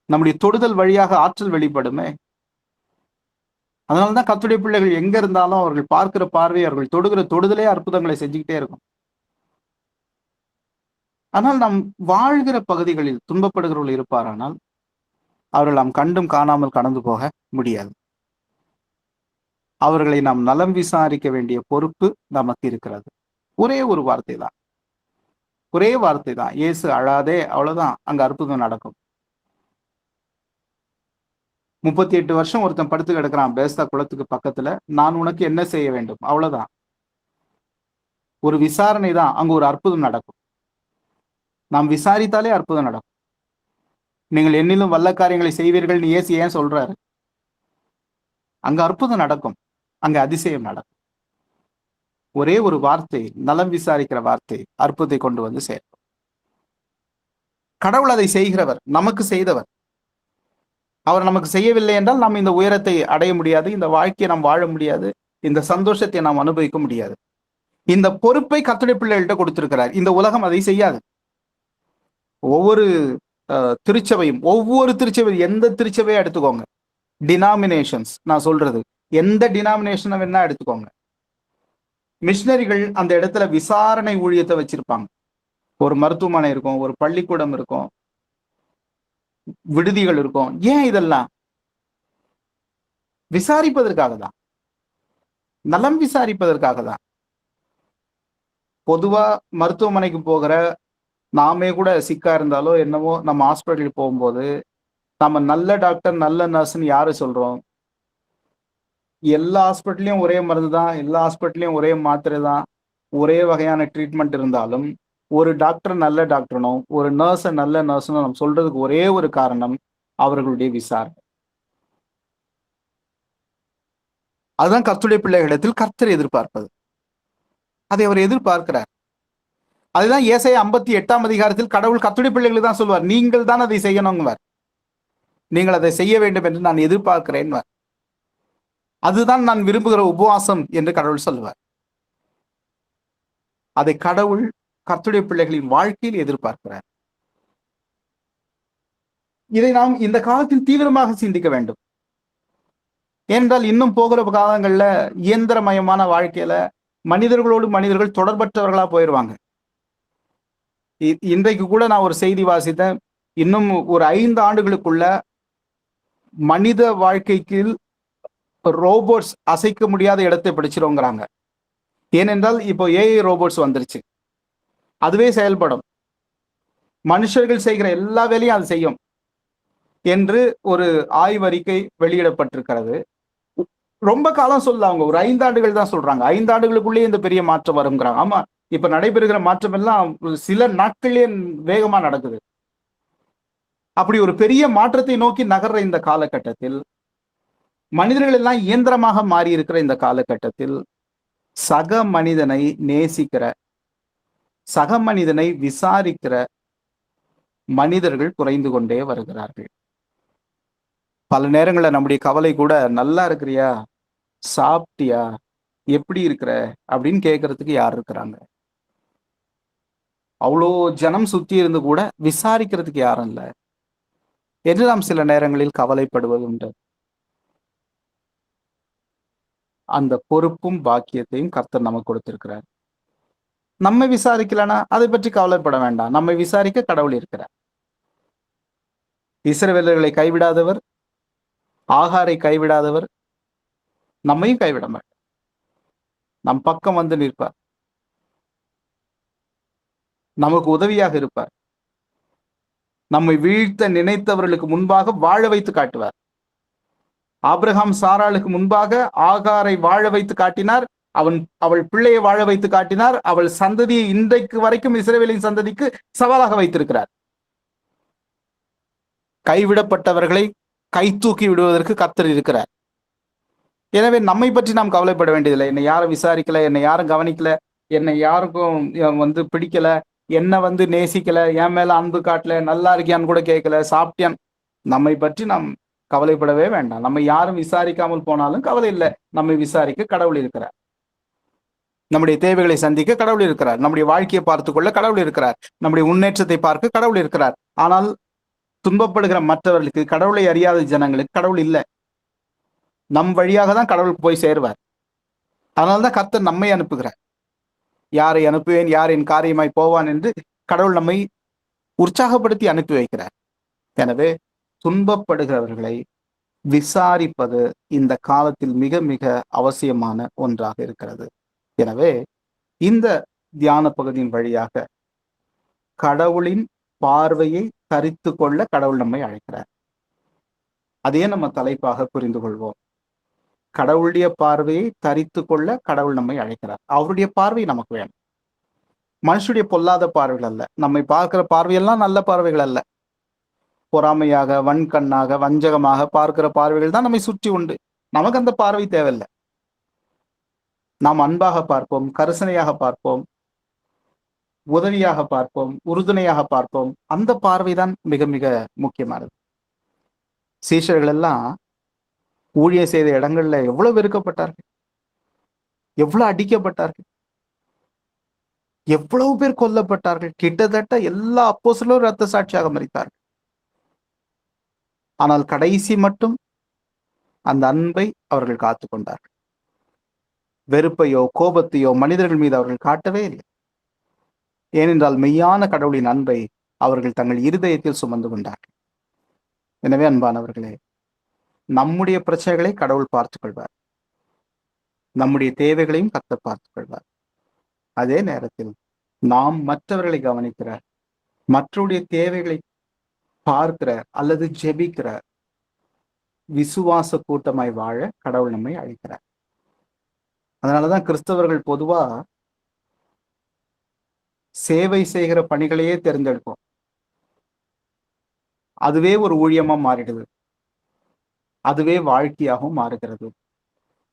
நம்முடைய தொடுதல் வழியாக ஆற்றல் வெளிப்படுமே. அதனாலதான் கர்த்தருடைய பிள்ளைகள் எங்க இருந்தாலும் அவர்கள் பார்க்கிற பார்வை, அவர்கள் தொடுகிற தொடுதலே அற்புதங்களை செஞ்சுக்கிட்டே இருக்கும். ஆனால் நாம் வாழ்கிற பகுதிகளில் துன்பப்படுகிறவர்கள் இருப்பாரானால் அவர்கள் நாம் கண்டும் காணாமல் கடந்து போக முடியாது. அவர்களை நாம் நலம் விசாரிக்க வேண்டிய பொறுப்பு நமக்கு இருக்கிறது. ஒரே ஒரு வார்த்தை தான், ஒரே வார்த்தை தான், இயேசு அழாதே, அவ்வளவுதான், அங்க அற்புதம் நடக்கும். 38 வருஷம் ஒருத்தன் படுத்து கிடக்கிறான் பேஸ்தா குளத்துக்கு பக்கத்துல, நான் உனக்கு என்ன செய்ய வேண்டும், அவ்வளவுதான். ஒரு விசாரணை தான், அங்க ஒரு அற்புதம் நடக்கும். நாம் விசாரித்தாலே அற்புதம் நடக்கும். நீங்கள் என்னிலும் வல்ல காரியங்களை செய்வீர்கள் இயேசு ஏன் சொல்றாரு? அங்க அற்புதம் நடக்கும், அங்க அதிசயம் நடக்கும். ஒரே ஒரு வார்த்தை, நலம் விசாரிக்கிற வார்த்தை அற்புதத்தை கொண்டு வந்து சேர்க்கும். கடவுள் அதை செய்கிறவர், நமக்கு செய்தவர். அவர் நமக்கு செய்யவில்லை என்றால் நாம் இந்த உயரத்தை அடைய முடியாது, இந்த வாழ்க்கையை நாம் வாழ முடியாது, இந்த சந்தோஷத்தை நாம் அனுபவிக்க முடியாது. இந்த பொறுப்பை கர்த்தருடைய பிள்ளைகள்கிட்ட கொடுத்திருக்கிறார். இந்த உலகம் அதை செய்யாது. ஒவ்வொரு திருச்சபையும், ஒவ்வொரு திருச்சபையும், எந்த திருச்சபையை எடுத்துக்கோங்க, டினாமினேஷன்ஸ் நான் சொல்றது, எந்த டினாமினேஷனை வேணா எடுத்துக்கோங்க, மிஷினரிகள் அந்த இடத்துல விசாரணை ஊழியத்தை வச்சிருப்பாங்க. ஒரு மருத்துவமனை இருக்கும், ஒரு பள்ளிக்கூடம் இருக்கும், விடுதிகள் இருக்கும். ஏன் இதெல்லாம்? விசாரிப்பதற்காக தான், நலம் விசாரிப்பதற்காக தான். பொதுவா மருத்துவமனைக்கு போகிற நாமே கூட சிக்கா இருந்தாலோ என்னவோ, நம்ம ஹாஸ்பிட்டலுக்கு போகும்போது நம்ம நல்ல டாக்டர் நல்ல நர்ஸ்ன்னு யாரு சொல்றோம்? எல்லா ஹாஸ்பிட்டல்லையும் ஒரே மருந்து தான், எல்லா ஹாஸ்பிட்டல்லையும் ஒரே மாத்திரை தான், ஒரே வகையான ட்ரீட்மெண்ட் இருந்தாலும் ஒரு டாக்டர் நல்ல டாக்டர்னும் ஒரு நர்ஸை நல்ல நர்ஸ்னும் நம்ம சொல்றதுக்கு ஒரே ஒரு காரணம், அவர்களுடைய விசாரணை. அதுதான் கர்த்தருடைய பிள்ளைகளிடத்தில் கர்த்தர் எதிர்பார்ப்பது. அதை அவர் எதிர்பார்க்கிறார். அதுதான் ஏசாயா 58ஆம் அதிகாரத்தில் கடவுள் கர்த்தருடைய பிள்ளைகளுக்கு தான் சொல்வார், நீங்கள் தான் அதை செய்யணுங்குவார், நீங்கள் அதை செய்ய வேண்டும் என்று நான் எதிர்பார்க்கிறேன். அதுதான் நான் விரும்புகிற உபவாசம் என்று கடவுள் சொல்வார். அதை கடவுள் கர்த்தருடைய பிள்ளைகளின் வாழ்க்கையில் எதிர்பார்க்கிறார். இதை நாம் இந்த காலத்தில் தீவிரமாக சிந்திக்க வேண்டும். ஏனென்றால் இன்னும் போகிற காலங்கள்ல இயந்திரமயமான வாழ்க்கையில மனிதர்களோடு மனிதர்கள் தொடர்பற்றவர்களா போயிடுவாங்க. இன்றைக்கு கூட நான் ஒரு செய்தி வாசித்தேன், இன்னும் ஒரு 5 ஆண்டுகளுக்குள்ள மனித வாழ்க்கைக்கு ரோபோட்ஸ் அசைக்க முடியாத இடத்தை பிடிச்சிருங்கிறாங்க. ஏனென்றால் இப்போ ஏஐ ரோபோட்ஸ் வந்துருச்சு, அதுவே செயல்படும், மனுஷர்கள் செய்கிற எல்லா வேலையும் அது செய்யும் என்று ஒரு ஆய்வறிக்கை வெளியிடப்பட்டிருக்கிறது. ரொம்ப காலம் சொல்ல, அவங்க ஒரு 5 ஆண்டுகள் தான் சொல்றாங்க. 5 ஆண்டுகளுக்குள்ளேயே இந்த பெரிய மாற்றம் வருங்கிறாங்க. ஆமா, இப்ப நடைபெறுகிற மாற்றம் எல்லாம் சில நாட்களே வேகமா நடக்குது. அப்படி ஒரு பெரிய மாற்றத்தை நோக்கி நகர்ற இந்த காலகட்டத்தில், மனிதர்கள் எல்லாம் இயந்திரமாக மாறி இருக்கிற இந்த காலகட்டத்தில், சக மனிதனை நேசிக்கிற, சக மனிதனை விசாரிக்கிற மனிதர்கள் குறைந்து கொண்டே வருகிறார்கள். பல நேரங்களில் நம்முடைய கவலை கூட, நல்லா இருக்கிறியா, சாப்பிட்டியா, எப்படி இருக்கிற அப்படின்னு கேட்கறதுக்கு யார் இருக்கிறாங்க? அவ்வளோ ஜனம் சுத்தி இருந்து கூட விசாரிக்கிறதுக்கு யாரும் இல்லை என்று நாம் சில நேரங்களில் கவலைப்படுவது உண்டு. அந்த பொறுப்பும் பாக்கியத்தையும் கர்த்தர் நமக்கு கொடுத்திருக்கிறார். நம்மை விசாரிக்கலனா அதை பற்றி கவலைப்பட வேண்டாம், நம்மை விசாரிக்க கடவுள் இருக்கிறார். இஸ்ரவேலர்களை கைவிடாதவர், ஆகாரை கைவிடாதவர் நம்மையும் கைவிட மாட்டார். நம் பக்கம் வந்து நிற்பார், நமக்கு உதவியாக இருப்பார். நம்மை வீழ்த்த நினைத்தவர்களுக்கு முன்பாக வாழ வைத்து காட்டுவார். ஆபிரகாம் சாராளுக்கு முன்பாக ஆகாரை வாழ வைத்து காட்டினார், அவள் பிள்ளையை வாழ வைத்து காட்டினார். அவள் சந்ததியை இன்றைக்கு வரைக்கும் இஸ்ரவேலின் சந்ததிக்கு சவாலாக வைத்திருக்கிறார். கைவிடப்பட்டவர்களை கை தூக்கி விடுவதற்கு கர்த்தர் இருக்கிறார். எனவே நம்மை பற்றி நாம் கவலைப்பட வேண்டியதில்லை. என்னை யாரும் விசாரிக்கல, என்னை யாரும் கவனிக்கல, என்னை யாருக்கும் பிடிக்கல, என்னை நேசிக்கல, என் மேல அன்பு காட்டல, நல்லா இருக்கியான்னு கூட கேட்கல, சாப்பிட்டியான். நம்மை பற்றி நாம் கவலைப்படவே வேண்டாம். நம்மை யாரும் விசாரிக்காமல் போனாலும் கவலை இல்லை. நம்மை விசாரிக்க கடவுள் இருக்கிறார். நம்முடைய தேவைகளை சந்திக்க கடவுள் இருக்கிறார். நம்முடைய வாழ்க்கையை பார்த்து கொள்ள கடவுள் இருக்கிறார். நம்முடைய முன்னேற்றத்தை பார்க்க கடவுள் இருக்கிறார். ஆனால் துன்பப்படுகிற மற்றவர்களுக்கு, கடவுளை அறியாத ஜனங்களுக்கு கடவுள் இல்லை. நம் வழியாக தான் கடவுள் போய் சேருவார். அதனால்தான் கர்த்தர் நம்மை அனுப்புகிறார். யாரை அனுப்புவேன், யார் என் காரியமாய் போவான் என்று கடவுள் நம்மை உற்சாகப்படுத்தி அனுப்பி வைக்கிறார். எனவே துன்பப்படுகிறவர்களை விசாரிப்பது இந்த காலத்தில் மிக மிக அவசியமான ஒன்றாக இருக்கிறது. எனவே இந்த தியான பகுதியின் வழியாக கடவுளின் பார்வையை தரித்து கொள்ள கடவுள் நம்மை அழைக்கிறார். அதையே நம்ம தலைப்பாக புரிந்து கொள்வோம். கடவுளுடைய பார்வையை தரித்து கொள்ள கடவுள் நம்மை அழைக்கிறார். அவருடைய பார்வை நமக்கு வேணும். மனுஷனுடைய பொல்லாத பார்வைகள் அல்ல. நம்மை பார்க்கிற பார்வையெல்லாம் நல்ல பார்வைகள் அல்ல. பொறாமையாக, வன்கண்ணாக, வஞ்சகமாக பார்க்கிற பார்வைகள் தான் நம்மை சுற்றி உண்டு. நமக்கு அந்த பார்வை தேவையில்லை. நாம் அன்பாக பார்ப்போம், கரிசனையாக பார்ப்போம், உதவியாக பார்ப்போம், உறுதுணையாக பார்ப்போம். அந்த பார்வைதான் மிக மிக முக்கியமானது. சீஷர்கள் எல்லாம் ஊழியம் செய்த இடங்கள்ல எவ்வளவு வெறுக்கப்பட்டார்கள், எவ்வளவு அடிக்கப்பட்டார்கள், எவ்வளவு பேர் கொல்லப்பட்டார்கள். கிட்டத்தட்ட எல்லா அப்போஸ்தலரும் இரத்த சாட்சியாக மரித்தார்கள். ஆனால் கடைசி மட்டும் அந்த அன்பை அவர்கள் காத்து கொண்டார்கள். வெறுப்பையோ கோபத்தையோ மனிதர்கள் மீது அவர்கள் காட்டவே இல்லை. ஏனென்றால் மெய்யான கடவுளின் அன்பை அவர்கள் தங்கள் இருதயத்தில் சுமந்து கொண்டார்கள். எனவே அன்பானவர்களே, நம்முடைய பிரச்சனைகளை கடவுள் பார்த்துக் கொள்வார். நம்முடைய தேவைகளையும் கர்த்தர் பார்த்துக் கொள்வார். அதே நேரத்தில் நாம் மற்றவர்களை கவனிக்கிற, மற்றவருடைய தேவைகளை பார்க்கிற அல்லது ஜெபிக்கிற விசுவாச கூட்டமாய் வாழ கடவுள் நம்மை அழைக்கிறார். அதனாலதான் கிறிஸ்தவர்கள் பொதுவா சேவை செய்கிற பணிகளையே தேர்ந்தெடுப்போம். அதுவே ஒரு ஊழியமா மாறிடுது, அதுவே வாழ்க்கையாகவும் மாறுகிறது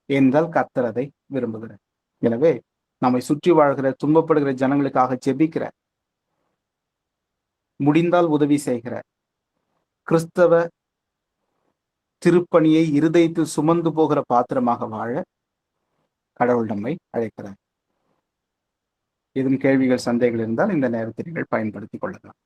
என்றால் கர்த்தர் அதை விரும்புகிறார். எனவே நம்மை சுற்றி வாழ்கிற, துன்பப்படுகிற ஜனங்களுக்காக ஜெபிக்கிற, முடிந்தால் உதவி செய்கிற, கிறிஸ்தவ திருப்பணியை இருதயத்தில் சுமந்து போகிற பாத்திரமாக வாழ கடவுள் நம்மை அழைக்கிறார். இதுவும் கேள்விகள், சந்தேகங்கள் இருந்தால் இந்த நேரத்தை நீங்கள் பயன்படுத்திக் கொள்ளலாம்.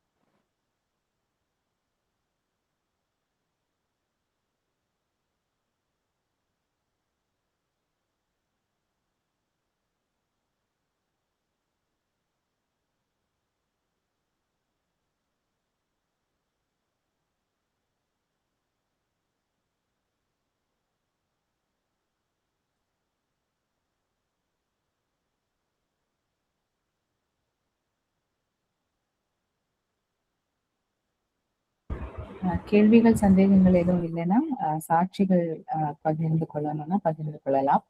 கேள்விகள், சந்தேகங்கள் எதுவும் இல்லைன்னா சாட்சிகள் பகிர்ந்து கொள்ளணும்னா பகிர்ந்து கொள்ளலாம்.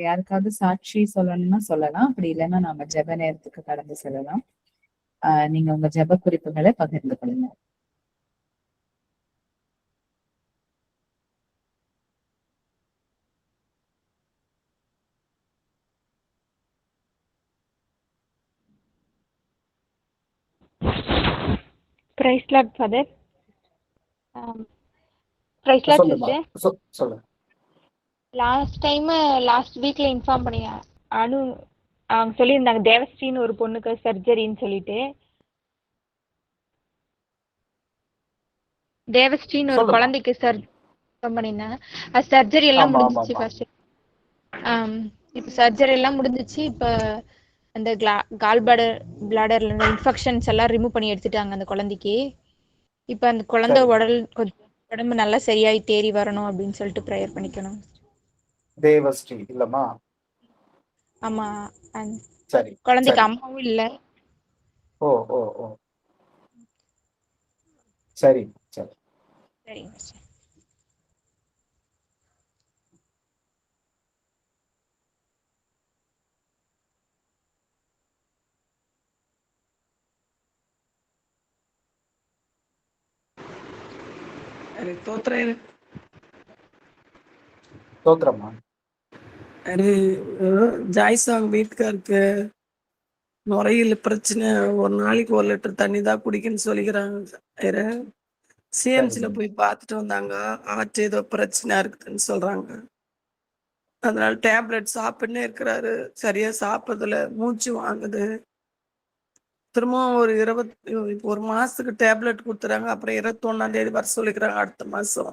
யாருக்காவது சாட்சி சொல்லணும்னா சொல்லலாம். அப்படி இல்லைன்னா நாம ஜெப நேரத்துக்கு கடந்து செல்லலாம். நீங்க உங்க ஜெப குறிப்புகளை பகிர்ந்து கொள்ளுங்க. Praise Lord Father. Praise Lord sister. சொல்லுங்க. லாஸ்ட் வீக்ல இன்ஃபார்ம் பண்ணி அவங்க சொல்லியிருந்தாங்க தேவஸ்ரீன்னு ஒரு பொண்ணுக்கு சர்ஜரின்னு சொல்லிட்டு. தேவஸ்ரீன்னு ஒரு குழந்தைக்கு பண்ணியிருந்தாங்க. அது சர்ஜரி எல்லாம் முடிஞ்சிச்சு. ஃபர்ஸ்ட் இப்போ சர்ஜரி எல்லாம் முடிஞ்சிச்சு. இப்போ அந்த பிளாடர்ல இன்ஃபெக்ஷன்ஸ் எல்லாம் ரிமூவ் பண்ணி எடுத்துட்டாங்க அந்த குழந்தைக்கு. இப்போ அந்த குழந்தை உடல் கொஞ்சம் உடம்பு நல்லா சரியாயி தேறி வரணும் அப்படின்னு சொல்லிட்டு ப்ரேயர் பண்ணிக்கணும். தேவஸ்ரீ இல்லம்மா? ஆமா. சரி குழந்தைக்கு சரி. அம்மாவும் இல்ல. ஓ ஓ ஓ சரி சரி. சரிங்க சார். தோத்திரம்மா. ஜாய்ஸ் அவங்க வீட்டுக்காருக்கு நுரையீரல் பிரச்சனை, ஒரு நாளைக்கு 1 லிட்டர் தண்ணி தான் குடிக்கணும்னு சொல்லிக்கிறாங்க. சிஎம்சில போய் பார்த்துட்டு வந்தாங்க. ஆர்ட் ஏதோ பிரச்சனை இருக்குதுன்னு சொல்றாங்க. அதனால டேப்லெட் சாப்பிட்டுன்னே இருக்கிறாரு. சரியா சாப்பிடுறதுல மூச்சு வாங்குது. திரும்பவும் ஒரு மாசத்துக்கு டேப்லெட் கொடுத்துறாங்க. அப்புறம் 21ஆம் தேதி வர சொல்லிக்கிறாங்க அடுத்த மாசம்.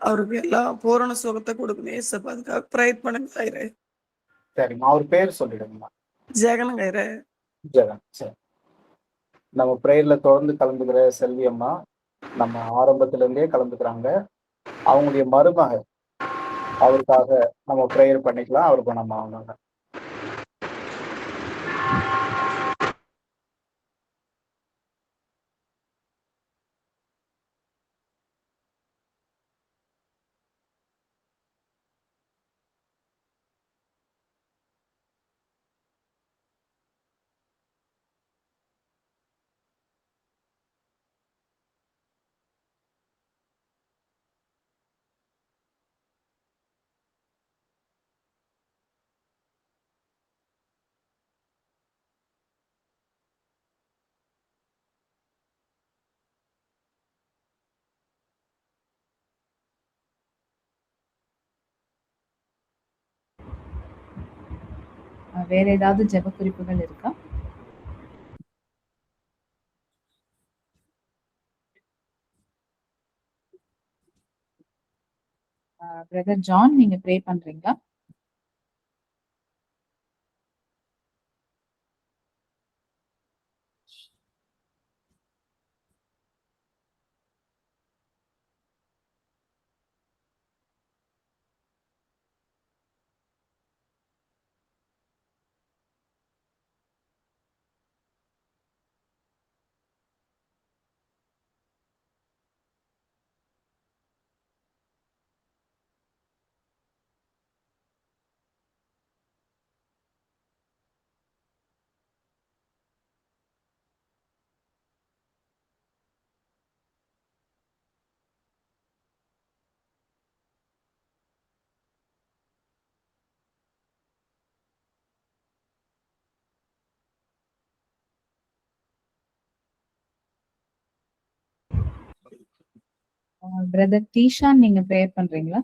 அவருக்கு எல்லாம் பூரண சுகத்தை கொடுக்கணும் ஏசப்பா. அதுக்காக ப்ரேயர் பண்ணுங்க ஐயரே. சரிம்மா, அவர் பேர் சொல்லிடுங்கம்மா. ஜெகனுங்க ஐயரே. ஜெகன். சரி. நம்ம ப்ரேயர்ல தொடர்ந்து கலந்துக்கிற செல்வி அம்மா நம்ம ஆரம்பத்துல இருந்தே கலந்துக்கிறாங்க. அவங்களுடைய மருமக, அவருக்காக நம்ம ப்ரேயர் பண்ணிக்கலாம். அவருக்கு நம்ம அவங்க வேற ஏதாவது ஜெப குறிப்புகள் இருக்கா? பிரதர் ஜான், நீங்க ப்ரே பண்றீங்களா? பிரதர் டீஷான், நீங்க ப்ரேயர் பண்றீங்களா?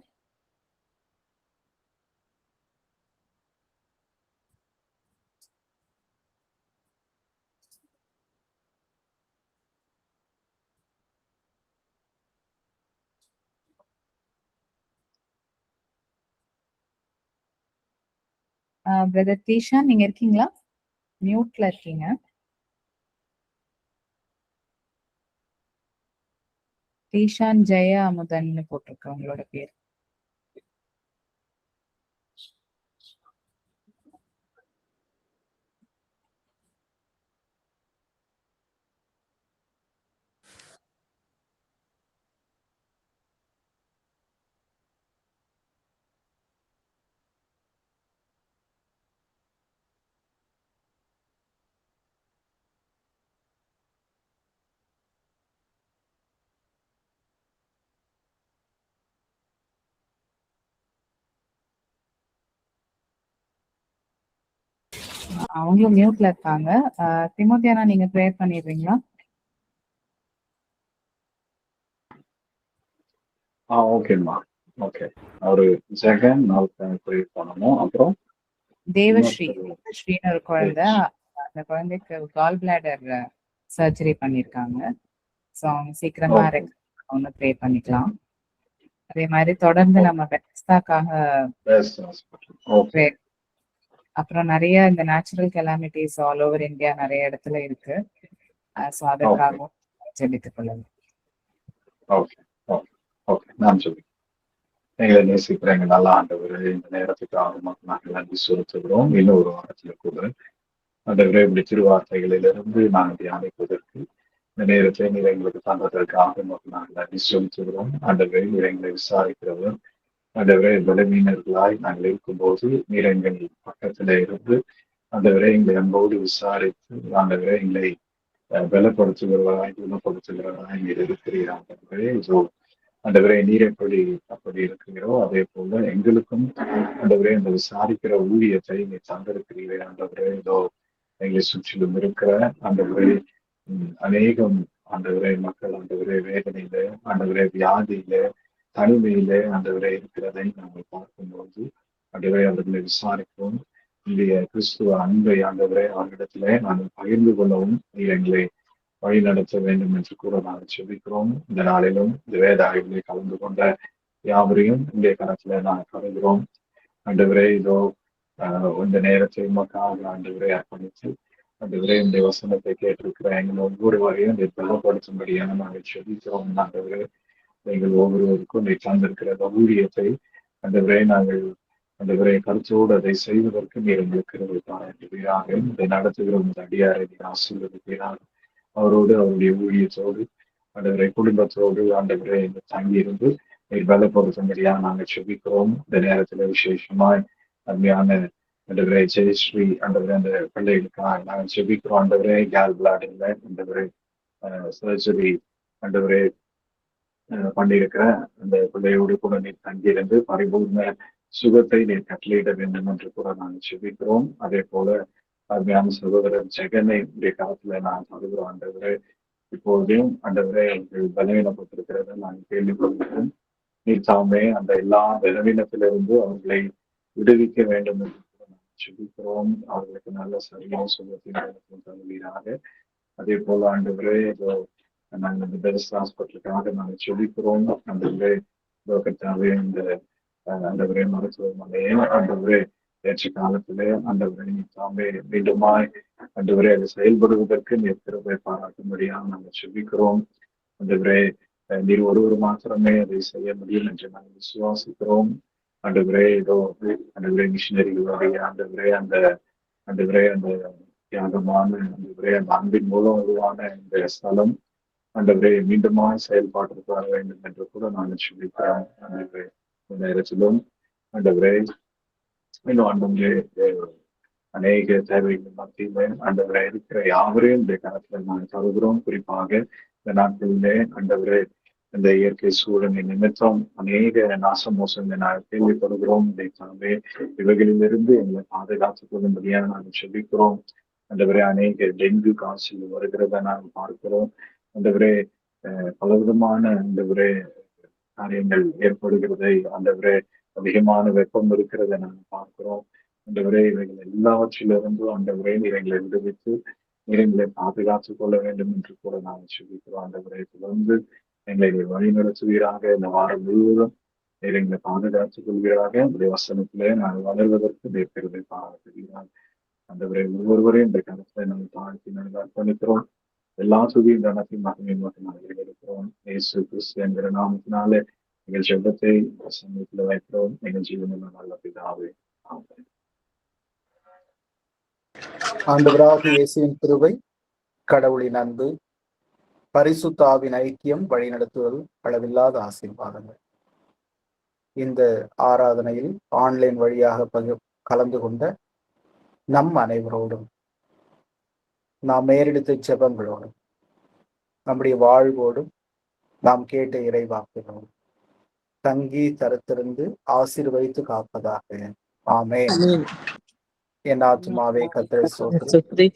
பிரதர் டீஷான், நீங்க இருக்கீங்களா? மியூட்ல இருக்கீங்க. டீஷான் ஜெயா அமுதன்னு போட்டிருக்கு உங்களோட பேர். அவங்களும் மியூட்ல இருக்காங்க. திமோத்தியானா, நீங்க ப்ரேயர் பண்ணிடுறீங்களா? ஓகேம்மா. ஓகே. ஒரு ஜெகன் ப்ரே பண்ணணும். அப்புறம் தேவஸ்ரீன்னு ஒரு குழந்தை. அந்த குழந்தைக்கு கால் பிளாடர் சர்ஜரி பண்ணிருக்காங்க. ஸோ அவங்க சீக்கிரமா அவங்க ப்ரே பண்ணிக்கலாம். அதே மாதிரி தொடர்ந்து நம்ம பெஸ்டாக்காக அப்புறம் நிறைய இந்த natural calamities all over India நிறைய இடத்துல இருக்கு. ஸோ அதற்காகவும் ஜெபித்துக் கொள்ளலாம். ஓகே ஓகே ஓகே நான் சொல்லி எங்களை நேசிக்கிற எங்க நல்ல ஆண்டவர் இந்த நேரத்துக்கு ஆர்வமாக நாங்கள் நன்றி செலுத்துகிறோம். இன்னும் ஒரு வாரத்துல கூட ஆண்டவரே இப்படி திருவார்த்தைகளிலிருந்து நாங்கள் தியானிப்பதற்கு இந்த நேரத்தை நீர் எங்களுக்கு தந்ததற்காக நாங்கள் நன்றி செலுத்துகிறோம். ஆண்டவரே நீர் எங்களை விசாரிக்கிறவர். ஆண்டவரே பலவீனர்களாய் நாங்கள் இருக்கும்போது நீர் எங்கள் பக்கத்துல இருந்து ஆண்டவரே எங்களை அன்போடு விசாரித்து ஆண்டவரே எங்களை பலப்படுத்துகிறவராய் குணப்படுத்துகிறவராய் நீர் இருக்கிறீர். ஆண்டவரே இதோ ஆண்டவரே நீர் எப்படி அப்படி இருக்கிறீரோ அதே போல எங்களுக்கும் ஆண்டவரே இந்த விசாரிக்கிற ஊழியத்தை நீ தந்திருக்கிறீரே. ஆண்டவரே இதோ எங்களை சுற்றிலும் இருக்கிற ஆண்டவரே அநேகம் ஆண்டவரே மக்கள் ஆண்டவரே வேதனையில ஆண்டவரே வியாதியில தனிமையில ஆண்டவரே இருக்கிறதை நாங்கள் பார்க்கும்போது ஆண்டவரே அவர்களை விசாரிக்கவும் இந்திய கிறிஸ்துவ அன்பை ஆண்டவரே அவர்களிடத்திலே நாங்கள் பகிர்ந்து கொள்ளவும் நீர் எங்களை வழி நடத்த வேண்டும் என்று கூட நாங்கள் செபிக்கிறோம். இந்த நாளிலும் இந்த வேத ஆய்வுகளை கலந்து கொண்ட யாவரையும் இந்திய கணத்துல நாங்கள் கருதுகிறோம். ஆண்டவரே இதோ இந்த நேரத்தை உமக்காக ஆண்டவரே அர்ப்பணித்து ஆண்டவரே இந்த வசனத்தை கேட்டிருக்கிற எங்கள் ஒவ்வொருவரையும் இதை பலப்படுத்தும்படியான நாங்கள் செபிக்கிறோம். ஆண்டவரே எங்கள் ஒவ்வொருவருக்கும் நீ தந்திருக்கிற ஊழியத்தை ஆண்டவரே நாங்கள் ஆண்டவரே கருத்தோடு அதை செய்வதற்கு நீர் எங்களுக்கு பாராட்டுவீராக. இதை நடத்துகிற உங்கள் அடியாரை நீர் ஆசீர்வதிப்பீராக. அவரோடு அவருடைய ஊழியத்தோடு ஆண்டவரை குடும்பத்தோடு ஆண்டவரை தங்கியிருந்து நீர் பலப்படுத்தும்படியா நாங்கள் செபிக்கிறோம். இந்த நேரத்துல விசேஷமாய் அருமையான ஆண்டவரே ஜெயஸ்ரீ ஆண்டவரே அந்த பிள்ளைகளுக்காக நாங்கள் செபிக்கிறோம். ஆண்டவரே கேல் பிளாட் இல்லை ஆண்டவரே சர்ஜரி ஆண்டவரே பண்ணியிருக்கிற அந்த பிள்ளையோடு கூட நீர் தங்கியிருந்து பரிபூர்ண சுகத்தை நீர் கட்டளையிட வேண்டும் என்று கூட நாங்கள் செபிக்கிறோம். அதே போல அருமையான சகோதரர் ஜெகனை உடைய காலத்துல நான் தருகிறோம். ஆண்டவரே இப்போதையும் ஆண்டவரே அவர்கள் பலவீனப்பட்டிருக்கிறத நாங்கள் கேள்விப்படுகிறோம். நீர் தாமே அந்த எல்லா பலவீனத்திலிருந்து அவர்களை விடுவிக்க வேண்டும் என்று கூட நாங்கள் செபிக்கிறோம். அவர்களுக்கு நல்ல சரியான சுகத்தின் தருவீராக. அதே போல ஆண்டவரே இதோ நாங்கள் இந்த பெஸ்ட் ஹாஸ்பிட்டலுக்காக நாங்கள் செபிக்கிறோம். ஆண்டவரே கர்த்தாவே இந்த ஆண்டவரே மருத்துவமனையே ஆண்டவரே ஏற்ற காலத்திலே ஆண்டவரை தாமே மீண்டுமாய் ஆண்டவரே அதை செயல்படுவதற்கு நீர் கிருபை பாராட்டும்படியாக நாங்கள் செபிக்கிறோம். ஆண்டவரே நீர் ஒருவர் மாத்திரமே அதை செய்ய முடியும் என்று நாங்கள் விசுவாசிக்கிறோம். ஆண்டவரே இதோ ஆண்டவரே மிஷினரிகளுடைய ஆண்டவரே அந்த ஆண்டவரே அந்த தியாகமான ஆண்டவரே அந்த அன்பின் மூலம் உருவான இந்த ஸ்தலம் ஆண்டவரே மீண்டுமாய் செயல்பாட்டிற்கு வர வேண்டும் என்று கூட நாங்கள் செபிக்கிறோம். ஆண்டவரே இந்த நேரத்திலும் ஆண்டவரே இன்னும் ஆண்டவரே அநேக தேவைகள் மத்தியிலே ஆண்டவரே இருக்கிற யாவரையும் இந்த கருத்துல நாங்கள் தருகிறோம். குறிப்பாக இந்த நாட்களிலே ஆண்டவரே இந்த இயற்கை சூழலின் நிமித்தம் அநேக நாச மோசங்களை நாங்கள் கேள்விப்படுகிறோம். இதைத்தாவே இவைகளிலிருந்து எங்களை பாதுகாத்துக் கொள்ளும்படியாக நாங்கள் செபிக்கிறோம். ஆண்டவரே அநேக டெங்கு காய்ச்சல் வருகிறத நாங்கள் பார்க்கிறோம். ஆண்டவரே பலவிதமான ஆண்டவரே காரியங்கள் ஏற்படுகிறதை ஆண்டவரே அதிகமான வெப்பம் இருக்கிறதை நாங்கள் பார்க்கிறோம். ஆண்டவரே இவைகள் எல்லாவற்றிலிருந்தும் ஆண்டவரே நீரை விடுவித்து நீரை பாதுகாத்துக் கொள்ள வேண்டும் என்று கூட நாங்கள் சொல்லிக்கிறோம். ஆண்டவரை தொடர்ந்து எங்களை வழி நடத்துவீராக. இந்த வாரம் முழுவதும் நீரை பாதுகாத்துக் கொள்வீராக. உடைய வசனத்திலே நாங்கள் வளர்வதற்கு தேர்தலை பாராட்டுகிறார். ஆண்டவரை ஒவ்வொருவரையும் இந்த கருத்தை நாங்கள் தாழ்த்தி நாங்கள் அர்ப்பணிக்கிறோம். எல்லா துதியும் கணத்தையும் மகிமையும் நாங்கள் எடுக்கிறோம். இயேசு கிறிஸ்து என்கிற நாமத்தினாலே எங்கள் ஜெபத்தை சமயத்துல வைக்கிறோம். எங்கள் ஜீவனில் நல்ல பிதாவே. ஆண்டவராகிய இயேசுவின் கிருபை, கடவுளின் அன்பு, பரிசுத்த ஆவியின் ஐக்கியம், வழிநடத்துவது, அளவில்லாத ஆசீர்வாதங்கள் இந்த ஆராதனையில் ஆன்லைன் வழியாக கலந்து கொண்ட நம் அனைவரோடும் நாம் மேலெடுத்த ஜெபங்களோடும் நம்முடைய வாழ்வோடும் நாம் கேட்ட இறைவாக்குகளோடும் தங்கி தரத்திருந்து ஆசீர்வதித்து காப்பதாக. ஆமென். என் ஆத்துமாவே கர்த்தரை ஸ்தோத்திரி,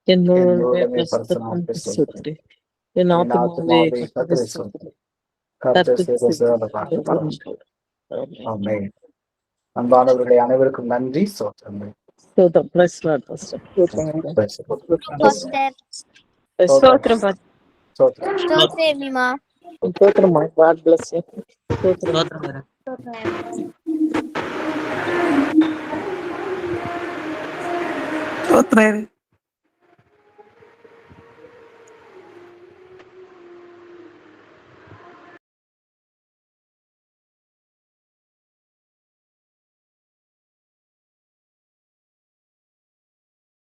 என் உள்ளமே பரிசுத்தமாய் ஸ்தோத்திரி. என் ஆத்துமாவே கர்த்தரை ஸ்தோத்திரி, கர்த்தர் செய்த சேவைகளுக்காக. ஆமென். அன்பானவர்களே, அனைவருக்கும் நன்றி. ஸ்தோத்திரங்கள். ஸ்தோத்திரம்.